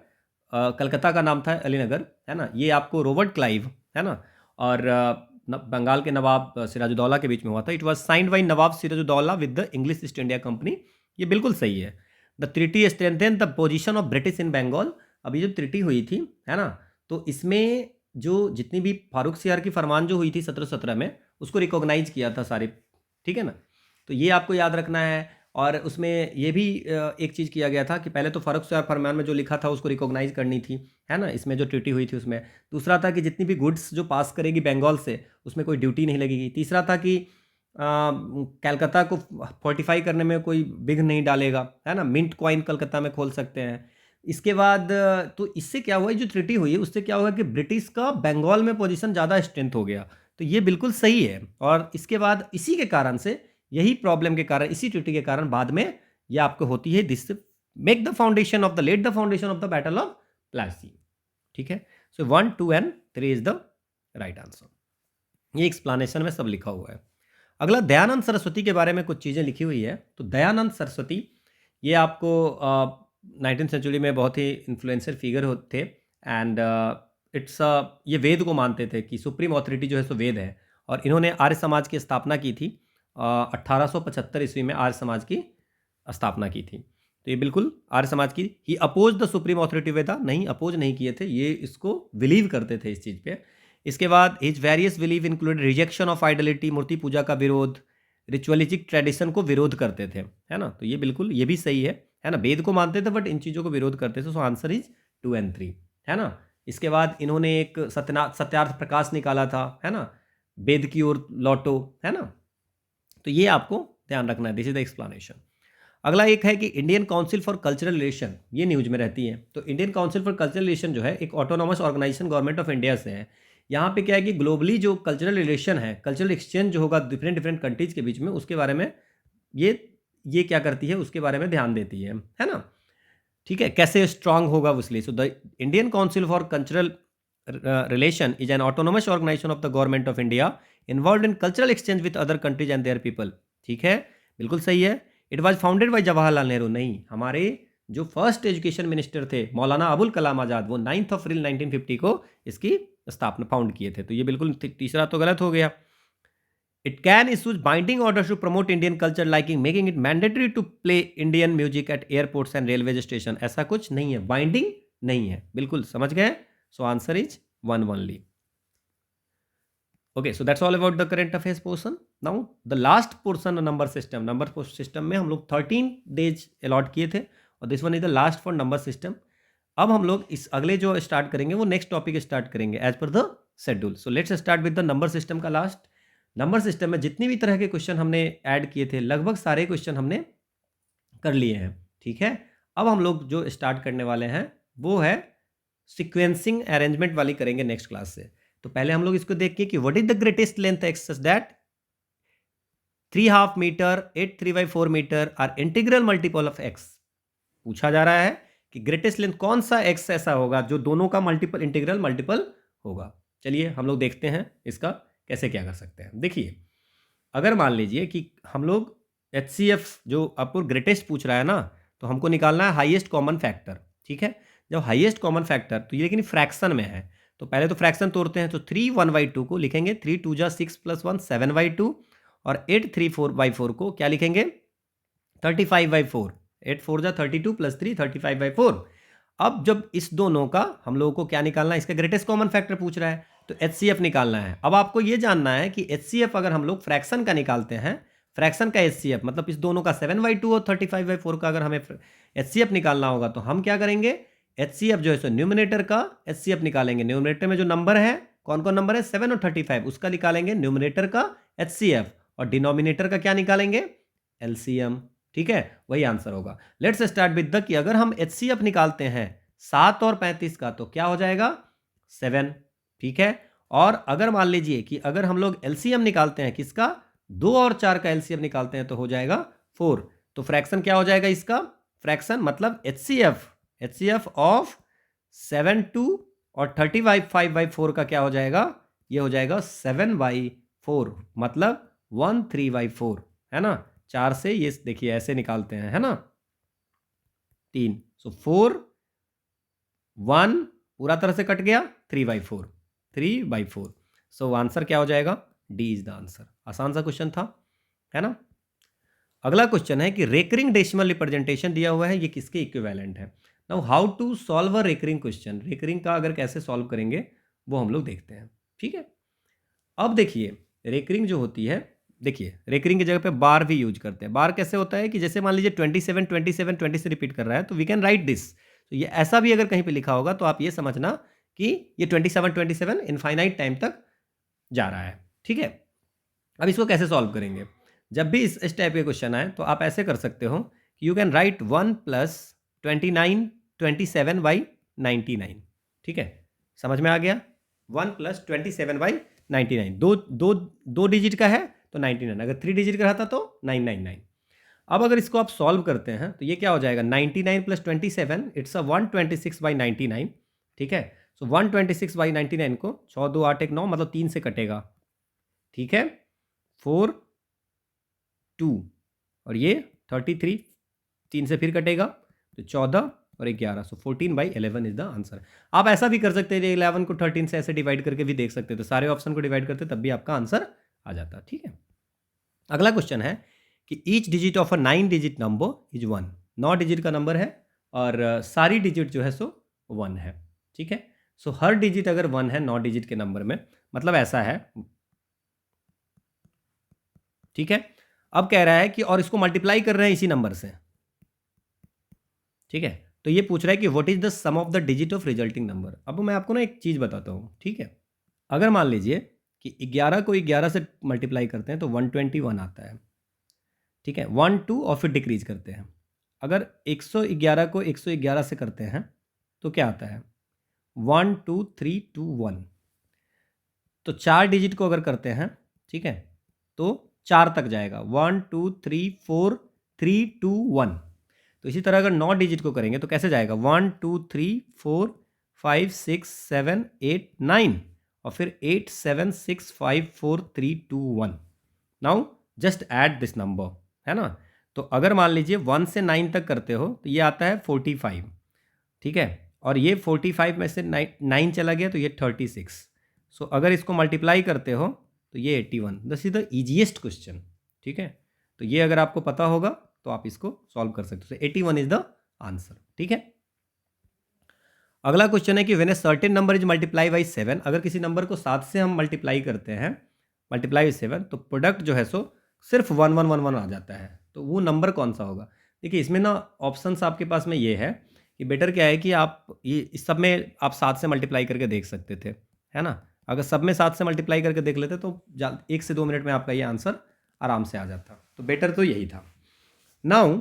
कलकत्ता का नाम था अलीनगर, है ना। ये आपको रॉबर्ट क्लाइव, है ना, और बंगाल के नवाब सिराजुद्दौला के बीच में हुआ था। It was signed by Nawab Sirajuddaulah with the English East India Company. ये बिल्कुल सही है। The treaty strengthen the position of British in Bengal. अभी जो ट्रीटी हुई थी, है ना, तो इसमें जो जितनी भी फारूक सियार की फरमान जो हुई थी 1717 में उसको रिकॉग्नाइज किया था सारे, ठीक है ना। तो ये आपको याद रखना है। और उसमें ये भी एक चीज़ किया गया था कि पहले तो फारूक सियार फरमान में जो लिखा था उसको रिकॉग्नाइज करनी थी, है ना, इसमें जो ट्रीटी हुई थी उसमें। दूसरा था कि जितनी भी गुड्स जो पास करेगी बंगाल से उसमें कोई ड्यूटी नहीं लगेगी। तीसरा था कि कलकत्ता को फोर्टिफाई करने में कोई विघ्न नहीं डालेगा, है ना, मिंट कॉइन कलकत्ता में खोल सकते हैं। इसके बाद तो इससे क्या हुआ, जो ट्रीटी हुई है उससे क्या हुआ कि ब्रिटिश का बंगाल में पोजीशन ज़्यादा स्ट्रेंथ हो गया। तो ये बिल्कुल सही है। और इसके बाद इसी के कारण से, यही प्रॉब्लम के कारण, इसी ट्रीटी के कारण बाद में ये आपको होती है this, make the foundation of the, let the foundation of the battle of Plassey. ठीक है, सो 1, 2 and 3 is the right answer. ये एक्सप्लेनेशन में सब लिखा हुआ है। अगला दयानंद सरस्वती के बारे में कुछ चीज़ें लिखी हुई है। तो दयानंद सरस्वती ये आपको 19th सेंचुरी में बहुत ही इन्फ्लुएंशियल फिगर थे। एंड इट्स ये वेद को मानते थे कि सुप्रीम ऑथोरिटी जो है सो वेद है। और इन्होंने आर्य समाज की स्थापना की थी 1875 ईस्वी में आर्य समाज की स्थापना की थी। तो ये बिल्कुल आर्य समाज की, ही अपोज द सुप्रीम ऑथोरिटी वेदा, नहीं अपोज नहीं किए थे, ये इसको बिलीव करते थे इस चीज़ पे। इसके बाद his various belief included rejection of idolatry, मूर्ति पूजा का विरोध, रिचुअलिस्टिक ट्रेडिशन को विरोध करते थे, है ना। तो ये बिल्कुल, ये भी सही है ना। वेद को मानते थे बट इन चीज़ों को विरोध करते थे। सो आंसर इज 2 एंड 3, है ना। इसके बाद इन्होंने एक सत्यार्थ प्रकाश निकाला था, है ना, वेद की ओर लौटो, है ना। तो ये आपको ध्यान रखना है, दिस इज द एक्सप्लेनेशन। अगला एक है कि Indian council for cultural relation, ये न्यूज में रहती है। तो Indian council for cultural relation जो है एक autonomous organisation government of India से है। यहाँ पे क्या है कि ग्लोबली जो कल्चरल रिलेशन है, कल्चरल एक्सचेंज जो होगा डिफरेंट डिफरेंट कंट्रीज के बीच में, उसके बारे में ये क्या करती है, उसके बारे में ध्यान देती है ना। ठीक है, कैसे स्ट्रांग होगा उसलिए। So the Indian council for cultural relation is an autonomous organisation of the government of India involve in cultural exchange with other countries and their people. ठीक है, बिल्कुल सही है। It was founded by Jawaharlal Nehru, नहीं, हमारे जो फर्स्ट एजुकेशन मिनिस्टर थे मौलाना अबुल कलाम आज़ाद, वो 9 अप्रैल 1950 को इसकी स्थापना फाउंड किए थे। तो ये बिल्कुल तीसरा तो गलत हो गया। It can issues binding orders to promote Indian culture liking making it mandatory to play Indian music at airports and railway station, ऐसा कुछ नहीं है, बाइंडिंग नहीं है, बिल्कुल समझ गए। So answer is 1 only. Okay, so that's all about the current affairs portion. Now the last portion, number system में हम लोग 13 days allot किए थे और this one is the last for number system. अब हम लोग इस अगले जो स्टार्ट करेंगे वो नेक्स्ट टॉपिक स्टार्ट करेंगे as per the schedule. So let's start with the number system का लास्ट। नंबर सिस्टम में जितनी भी तरह के क्वेश्चन हमने ऐड किए थे, लगभग सारे क्वेश्चन हमने कर लिए हैं। ठीक है, अब हम लोग जो स्टार्ट करने वाले हैं वो है सिक्वेंसिंग अरेंजमेंट वाली करेंगे नेक्स्ट क्लास से। तो पहले हम लोग इसको देखिए कि what is the greatest length x such that 3.5 metre 8 3/4 metre are integral multiple of x. पूछा जा रहा है कि ग्रेटेस्ट लेंथ कौन सा एक्स ऐसा होगा जो दोनों का मल्टीपल इंटीग्रल मल्टीपल होगा। चलिए हम लोग देखते हैं इसका कैसे क्या कर सकते हैं। देखिए, अगर मान लीजिए कि हम लोग HCF जो आपको ग्रेटेस्ट पूछ रहा है ना, तो हमको निकालना है हाईएस्ट कॉमन फैक्टर। ठीक है, जब हाईएस्ट कॉमन फैक्टर, तो ये लेकिन फ्रैक्शन में है, तो पहले तो फ्रैक्शन तोड़ते हैं। तो 3 1/2 को लिखेंगे 3 2 जा 6 + 1 7/2 और 8 3 4/4 को क्या लिखेंगे 35/4। 8 4 जा 32 + 3 35/4। अब जब इस दोनों का हम लोगों को क्या निकालना है, इसका ग्रेटेस्ट कॉमन फैक्टर पूछ रहा है, तो HCF निकालना है। अब आपको ये जानना है कि HCF अगर हम लोग फ्रैक्शन का निकालते हैं, फ्रैक्शन का HCF मतलब इस दोनों का 7/2 और 35/4 का अगर हमें HCF निकालना होगा तो हम क्या करेंगे, HCF जो है सो न्यूमिनेटर का HCF निकालेंगे। न्यूमिनेटर में जो नंबर है, कौन कौन नंबर है 7 और 35, उसका निकालेंगे न्यूमिनेटर का HCF, और डिनोमिनेटर का क्या निकालेंगे LCM। ठीक है, वही आंसर होगा। लेट्स स्टार्ट विद द कि अगर हम HCF निकालते हैं 7 और 35 का तो क्या हो जाएगा 7। ठीक है, और अगर मान लीजिए कि अगर हम लोग LCM निकालते हैं किसका, 2 और 4 का LCM निकालते हैं तो हो जाएगा 4। तो फ्रैक्शन क्या हो जाएगा इसका, फ्रैक्शन मतलब HCF ऑफ 7 2 और 35/4 का क्या हो जाएगा, ये हो जाएगा 7/4 मतलब 1 3/4, है ना। 4 से ये देखिए ऐसे निकालते हैं, है ना, 3। सो 4 1 पूरा तरह से कट गया 3/4। सो आंसर क्या हो जाएगा, डी इज द आंसर। आसान सा क्वेश्चन था, है ना। अगला क्वेश्चन है कि रेकरिंग डेसिमल रिप्रेजेंटेशन दिया हुआ है, ये किसके इक्विवेलेंट है। Now how to solve a recurring question, recurring का अगर कैसे सॉल्व करेंगे वो हम लोग देखते हैं। ठीक है, अब देखिए रेकरिंग जो होती है, देखिए रेकरिंग की जगह पे बार भी यूज करते हैं। बार कैसे होता है कि जैसे मान लीजिए 27 27 20 से रिपीट कर रहा है तो वी कैन राइट दिस। तो ये ऐसा भी अगर कहीं पे लिखा होगा तो आप ये समझना कि ये 27 27 इनफाइनाइट टाइम तक जा रहा है। ठीक है, अब इसको कैसे सॉल्व करेंगे, जब भी इस टाइप के क्वेश्चन आए तो आप ऐसे कर सकते हो कि यू कैन राइट 1 + 29 27/99। ठीक है, समझ में आ गया? 1 + 27/99, दो डिजिट का है तो 99, अगर 3 डिजिट का रहता तो 999। अब अगर इसको आप सॉल्व करते हैं तो ये क्या हो जाएगा, 99 + 27, इट्स अ 126/99। ठीक है, सो 126/99 को 6 2 8 1 9 मतलब 3 से कटेगा। ठीक है, 4 2 और ये 33, 3 से फिर कटेगा तो 14 और 11, सो 14/11 इज द आंसर। आप ऐसा भी कर सकते हैं, 11 को 13 से ऐसे डिवाइड करके भी देख सकते हैं, तो सारे ऑप्शन को डिवाइड करते तब भी आपका आंसर आ जाता। ठीक है, अगला क्वेश्चन है कि each digit of a 9 digit number is 1। 9 digit का नंबर है और सारी डिजिट जो है सो 1 है। ठीक है, सो हर डिजिट अगर 1 है 9 डिजिट के नंबर में, मतलब ऐसा है। ठीक है, अब कह रहा है कि और इसको मल्टीप्लाई कर रहे हैं इसी नंबर से। ठीक है, तो ये पूछ रहा है कि what is the sum of the digit of resulting number. अब मैं आपको ना एक चीज़ बताता हूँ। ठीक है, अगर मान लीजिए कि 11 को 11 से मल्टीप्लाई करते हैं तो 121 आता है। ठीक है, 1 2 और फिर डिक्रीज करते हैं। अगर 111 को 111 से करते हैं तो क्या आता है, 1 2 3 2 1। तो 4 डिजिट को अगर करते हैं, ठीक है, तो 4 तक जाएगा, 1 2 3 4 3 2 1। तो इसी तरह अगर 9 डिजिट को करेंगे तो कैसे जाएगा, 1 2 3 4 5 6 7 8 9 और फिर 8 7 6 5 4 3 2 1। Now just add this number, है ना। तो अगर मान लीजिए 1 से 9 तक करते हो तो ये आता है 45। ठीक है, और ये 45 में से 9 चला गया तो ये 36। सो अगर इसको मल्टीप्लाई करते हो तो ये 81। This is the easiest question. ठीक है, तो ये अगर आपको पता होगा तो आप इसको सॉल्व कर सकते हो। 81 इज द आंसर। ठीक है, अगला क्वेश्चन है कि when a certain number is multiply by 7, अगर किसी नंबर को 7 से हम मल्टीप्लाई करते हैं, मल्टीप्लाई बाई 7, तो प्रोडक्ट जो है सो सिर्फ 1 1 1 1 आ जाता है। तो वो नंबर कौन सा होगा? देखिए इसमें ना ऑप्शंस आपके पास में ये है कि बेटर क्या है कि आप ये इस सब में आप 7 से मल्टीप्लाई करके देख सकते थे, है ना। अगर सब में 7 से मल्टीप्लाई करके देख लेते तो 1 से 2 मिनट में आपका ये आंसर आराम से आ जाता। तो बेटर तो यही था। नाउ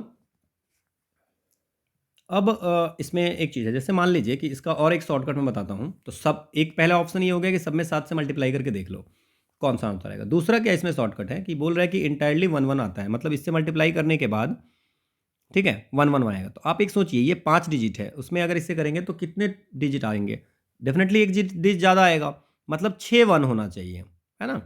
अब इसमें एक चीज़ है, जैसे मान लीजिए कि इसका और एक शॉर्टकट मैं बताता हूँ। तो सब एक पहला ऑप्शन ये हो गया कि सब में 7 से मल्टीप्लाई करके देख लो कौन सा आंसर आएगा। दूसरा क्या इसमें शॉर्टकट है कि बोल रहा है कि इंटायरली 1 1 आता है, मतलब इससे मल्टीप्लाई करने के बाद, ठीक है, 1 1 आएगा। तो आप एक सोचिए ये 5 डिजिट है, उसमें अगर इससे करेंगे तो कितने डिजिट आएंगे? डेफिनेटली एक डिजिट ज़्यादा आएगा, मतलब 6 1 होना चाहिए, है ना।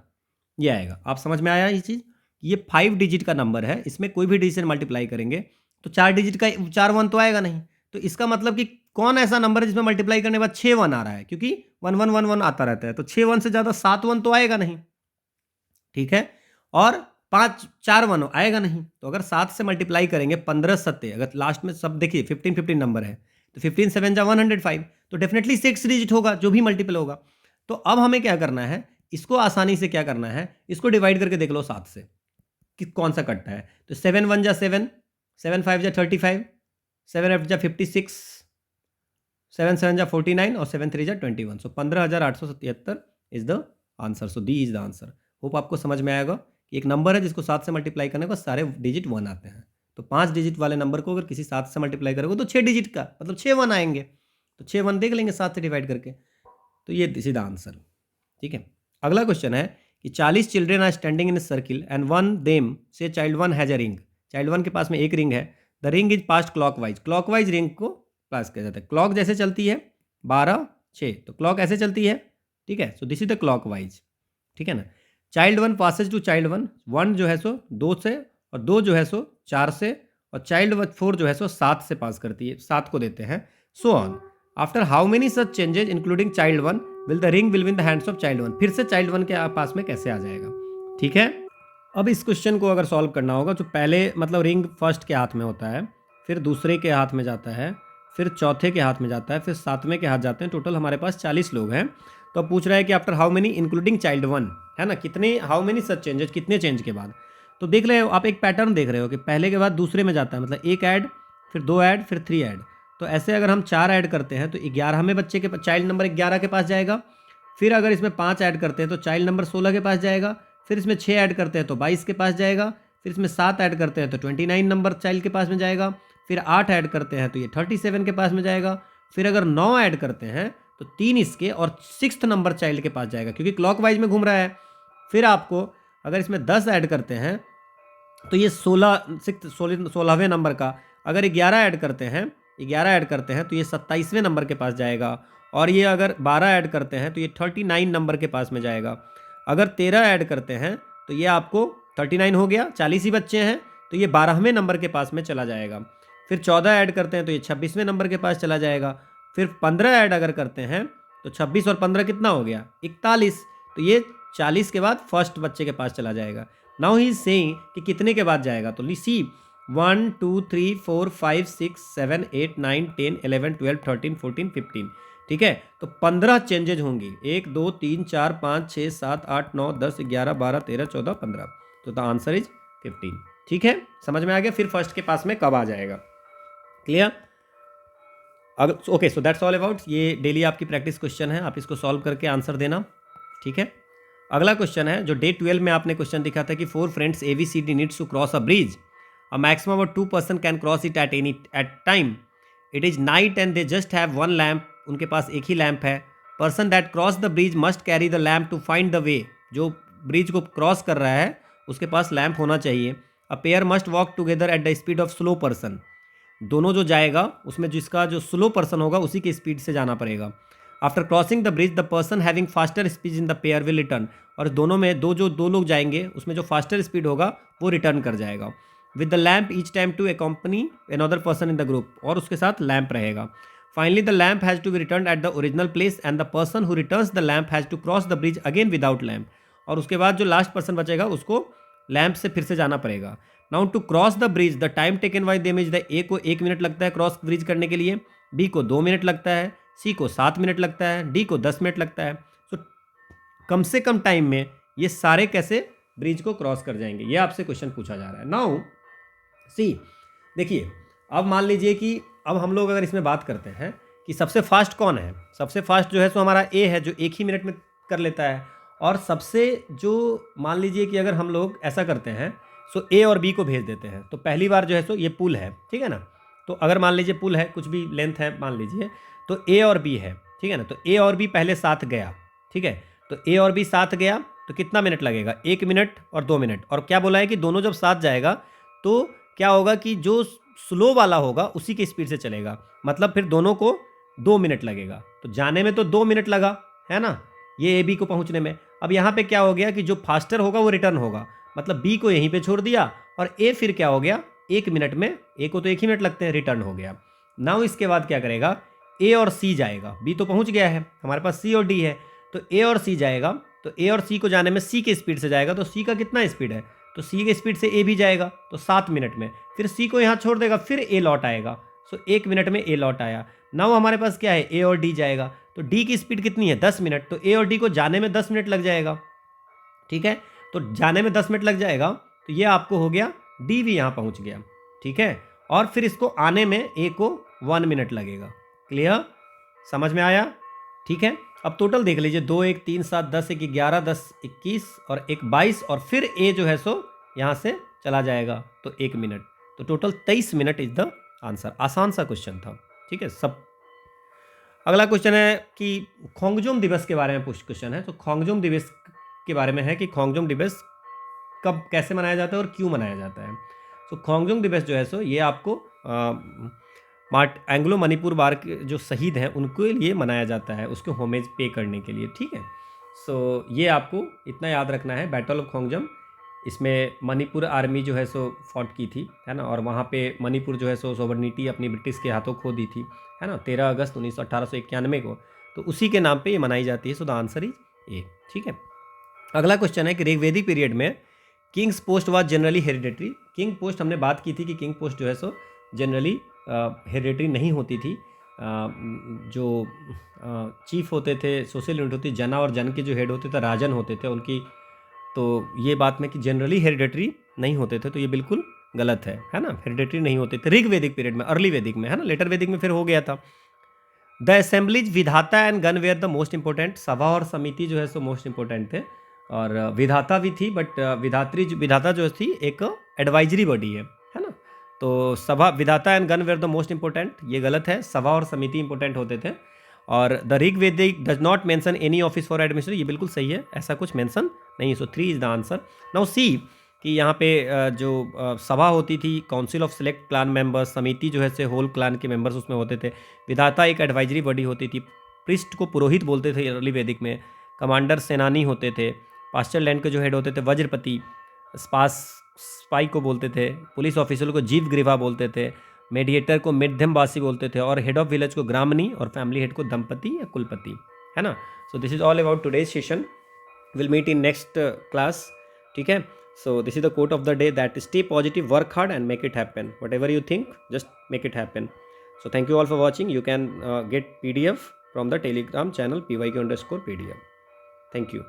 ये आएगा। आप समझ में आया ये चीज़? ये 5 डिजिट का नंबर है, इसमें कोई भी डिजिट से मल्टीप्लाई करेंगे तो 4 डिजिट का 4 1 तो आएगा नहीं। तो इसका मतलब कि कौन ऐसा नंबर है जिसमें मल्टीप्लाई करने के बाद 6 1 आ रहा है, क्योंकि 1 1 1 1 आता रहता है। तो 6 1 से ज़्यादा 7 1 तो आएगा नहीं। ठीक है, और 5 4 1 आएगा नहीं। तो अगर 7 से मल्टीप्लाई करेंगे 15 सत्ते, अगर लास्ट में सब देखिए 15 15 नंबर है तो 15 7 जा 105, तो डेफिनेटली 6 डिजिट होगा जो भी मल्टीपल होगा। तो अब हमें क्या करना है, इसको आसानी से क्या करना है, इसको डिवाइड करके देख लो 7 से कि कौन सा कटता है। तो 7 1 जा 7, 7 5 जा 35, 7 8 जा 56, 7 7 जा 49 और 7 3 जा 21। सो 15,877 is the answer. So D is the answer. Hope आपको समझ में आएगा कि एक नंबर है जिसको 7 से मल्टीप्लाई करने को सारे डिजिट 1 आते हैं। तो 5 डिजिट वाले नंबर को अगर किसी 7 से मल्टीप्लाई करोगे तो 6 डिजिट का मतलब 6 1 आएंगे। तो 6 1 देख लेंगे 7 से डिवाइड करके, तो ये सीधा आंसर। ठीक है, अगला क्वेश्चन है कि 40 children are standing in circle and one them से child one has a ring. Child one के पास में एक रिंग है। The ring is passed clockwise. Clockwise ring को पास किया जाता है। क्लॉक जैसे चलती है 12 6, तो क्लॉक ऐसे चलती है। ठीक है, so this is the clockwise. ठीक है ना। Child one passes to child one, 1 जो है सो 2 से और 2 जो है सो 4 से और चाइल्ड 4 जो है सो 7 से पास करती है, 7 को देते हैं। So on after how many such changes including child one will the ring will win the hands of child one. फिर से चाइल्ड वन के पास में कैसे आ जाएगा? ठीक है, अब इस क्वेश्चन को अगर सॉल्व करना होगा तो पहले मतलब रिंग फर्स्ट के हाथ में होता है, फिर दूसरे के हाथ में जाता है, फिर चौथे के हाथ में जाता है, फिर 7वें के हाथ जाते हैं। टोटल हमारे पास 40 लोग हैं। तो अब पूछ रहा है कि after how many including child one, है ना, कितने हाउ मेनी सच चेंजेस, कितने चेंज के बाद। तो देख रहे हो आप एक पैटर्न देख रहे हो कि पहले के बाद दूसरे में जाता है, मतलब एक ऐड, फिर 2 ऐड, फिर 3 ऐड। तो ऐसे अगर हम 4 ऐड करते हैं तो 11वें बच्चे के चाइल्ड नंबर 11 के पास जाएगा। फिर अगर इसमें 5 ऐड करते हैं तो चाइल्ड नंबर 16 के पास जाएगा। फिर इसमें 6 ऐड करते हैं तो 22 के पास जाएगा। फिर इसमें 7 ऐड करते हैं तो 29 नंबर चाइल्ड के पास में जाएगा। फिर 8 ऐड करते हैं तो ये 37 के पास में जाएगा। फिर अगर 9 ऐड करते हैं तो 3 इसके और 6th नंबर चाइल्ड के पास जाएगा क्योंकि क्लॉकवाइज में घूम रहा है। फिर आपको अगर इसमें 10 ऐड करते हैं तो ये 16वें नंबर का, अगर 11 ऐड करते हैं तो ये 27वें नंबर के पास जाएगा। और ये अगर 12 ऐड करते हैं तो ये 39 नंबर के पास में जाएगा। अगर 13 ऐड करते हैं तो ये आपको 39 हो गया, 40 ही बच्चे हैं तो ये 12वें नंबर के पास में चला जाएगा। फिर 14 ऐड करते हैं तो ये 26वें नंबर के पास चला जाएगा। फिर 15 ऐड अगर करते हैं तो 26 और 15 कितना हो गया, 41, तो ये 40 के बाद फर्स्ट बच्चे के पास चला जाएगा। नाउ ही इज सेइंग कि कितने के बाद जाएगा, तो सी 1 2 3 4 5 6 7 8 9 10 11 12 13 14 15, ठीक है। तो 15 चेंजेज होंगी, 1 2 3 4 5 6 7 8 9 10 11 12 13 14 15, तो द आंसर इज 15, ठीक है। समझ में आ गया। फिर फर्स्ट के पास में कब आ जाएगा, क्लियर। अगर okay, so that's all about, ये डेली आपकी प्रैक्टिस क्वेश्चन है, आप इसको सॉल्व करके आंसर देना, ठीक है। अगला क्वेश्चन है जो डे 12 में आपने क्वेश्चन दिखा था कि 4 friends ABCD needs to cross a bridge, a maximum of 2 person can cross it at time, it is night and they just have 1 lamp, उनके पास एक ही लैम्प है। Person that cross the bridge must carry the lamp to find the way, जो bridge को cross कर रहा है उसके पास लैम्प होना चाहिए। A pair must walk together at the speed of slow person, दोनों जो जाएगा उसमें जिसका जो स्लो पर्सन होगा उसी की स्पीड से जाना पड़ेगा। After crossing the bridge the person having faster speed in the pair will return, और दोनों में दो लोग जाएंगे उसमें जो फास्टर स्पीड होगा वो रिटर्न कर जाएगा। With the lamp each time to accompany another person in the group, और उसके साथ लैम्प रहेगा। Finally the lamp has to be return at the original place and the person who returns the lamp has to cross the bridge again without lamp, और उसके बाद जो last person बचेगा उसको लैम्प से फिर से जाना पड़ेगा। Now to cross the bridge the time taken by them is the A को 1 मिनट लगता है क्रॉस ब्रिज करने के लिए, बी को 2 मिनट लगता है, सी को 7 मिनट लगता है, डी को 10 मिनट लगता है। सो कम से कम टाइम में ये सारे कैसे ब्रिज को क्रॉस कर जाएंगे, ये आपसे क्वेश्चन पूछा जा रहा है। नाउ सी देखिए, अब मान लीजिए कि अब हम लोग अगर इसमें बात करते हैं कि सबसे फास्ट कौन है, सबसे फास्ट जो है सो हमारा ए है जो 1 ही मिनट में कर लेता है। और सबसे जो मान लीजिए कि अगर हम लोग ऐसा करते हैं सो ए और बी को भेज देते हैं, तो पहली बार जो है सो ये पुल है, ठीक है ना। तो अगर मान लीजिए पुल है, कुछ भी लेंथ है मान लीजिए, तो ए और बी है, ठीक है ना। तो ए और बी पहले साथ गया, ठीक है। तो ए और बी साथ गया तो कितना मिनट लगेगा, 1 मिनट और 2 मिनट। और क्या बोला है कि दोनों जब साथ जाएगा तो क्या होगा कि जो स्लो वाला होगा उसी की स्पीड से चलेगा, मतलब फिर दोनों को 2 मिनट लगेगा। तो जाने में तो 2 मिनट लगा है ना, ये ए बी को पहुंचने में। अब यहाँ पे क्या हो गया कि जो फास्टर होगा वो रिटर्न होगा, मतलब बी को यहीं पे छोड़ दिया, और ए फिर क्या हो गया 1 मिनट में, ए को तो 1 ही मिनट लगते हैं, रिटर्न हो गया। नाउ इसके बाद क्या करेगा, ए और सी जाएगा, बी तो पहुंच गया है, हमारे पास सी और डी है, तो ए और सी जाएगा। तो ए और सी को जाने में सी की स्पीड से जाएगा, तो सी का कितना स्पीड है, तो सी की स्पीड से ए भी जाएगा, तो 7 मिनट में। फिर सी को यहाँ छोड़ देगा, फिर ए लौट आएगा, सो 1 मिनट में ए लौट आया। नाउ हमारे पास क्या है, ए और डी जाएगा, तो डी की स्पीड कितनी है 10 मिनट, तो ए और डी को जाने में 10 मिनट लग जाएगा, ठीक है। तो जाने में 10 मिनट लग जाएगा, तो ये आपको हो गया डी भी यहाँ पहुँच गया, ठीक है। और फिर इसको आने में ए को 1 मिनट लगेगा, क्लियर, समझ में आया, ठीक है। अब टोटल देख लीजिए, 2 1 3 7 10 1 11 10 21 और 1 22, और फिर ए जो है सो यहाँ से चला जाएगा तो 1 मिनट, तो total 23 minute is the answer. आसान सा क्वेश्चन था, ठीक है सब। अगला क्वेश्चन है कि खोंगजोम दिवस के बारे में क्वेश्चन है। तो खोंगजोम दिवस के बारे में है कि खोंगजोम दिवस कब कैसे मनाया जाता है और क्यों मनाया जाता है। तो खोंगजोम दिवस जो है सो ये आपको एंग्लो मणिपुर वार के जो शहीद हैं उनके लिए मनाया जाता है, उसके होमेज पे करने के लिए, ठीक है। सो ये आपको इतना याद रखना है, बैटल ऑफ खोंगजोम, इसमें मणिपुर आर्मी जो है सो फॉट की थी, है ना। और वहाँ पे मणिपुर जो है सो सोवर्निटी अपनी ब्रिटिश के हाथों खो दी थी, है ना, 13 अगस्त 1891 को। तो उसी के नाम पे ये मनाई जाती है। So the answer is a, ठीक है। अगला क्वेश्चन है कि ऋग्वेदिक पीरियड में Kings post was generally hereditary. King post हमने बात की थी कि किंग पोस्ट जो है सो जनरली हेरिडेटरी नहीं होती थी। जो चीफ होते थे, सोशल यूनिट होती, जना और जन के जो हेड होते थे राजन होते थे उनकी, तो ये बात में कि जनरली हेरिडेटरी नहीं होते थे, तो ये बिल्कुल गलत है ना, हेरिडेटरी नहीं होते थे ऋग्वेदिक पीरियड में, अर्ली वैदिक में, है ना। लेटर वैदिक में फिर हो गया था। द असेंबलीज विधाता एंड गण वेयर द मोस्ट इंपॉर्टेंट, सभा और समिति जो है सो मोस्ट इंपॉर्टेंट थे, और विधाता भी थी, बट विधाता जो थी एक एडवाइजरी बॉडी है ना। तो सभा विधाता एंड गण वेर द मोस्ट इंपॉर्टेंट, ये गलत है, सभा और समिति इंपॉर्टेंट होते थे। और the Rig Vedic does not mention any office for administration, ये बिल्कुल सही है, ऐसा कुछ मेंशन नहीं। So 3 is the answer. Now see कि यहाँ पे जो सभा होती थी, council of select clan members, समिति जो है से होल क्लान के मेंबर्स उसमें होते थे, विधाता एक एडवाइजरी बॉडी होती थी, प्रिस्ट को पुरोहित बोलते थे अर्ली वैदिक में, कमांडर सेनानी होते थे, पास्चर लैंड के जो हेड होते थे वज्रपति, स्पाई को बोलते थे, पुलिस ऑफिसर को जीव ग्रीवा बोलते थे, मेडिएटर को मध्यमवासी बोलते थे, और हेड ऑफ विलेज को ग्रामनी, और फैमिली हेड को दंपति या कुलपति, है ना। So this is all about today's session, will meet in next class, ठीक है। So this is the quote of the day, that stay positive, work hard and make it happen, whatever you think just make it happen. So thank you all for watching. You can get PDF from the Telegram channel PYQ_PDF. Thank you.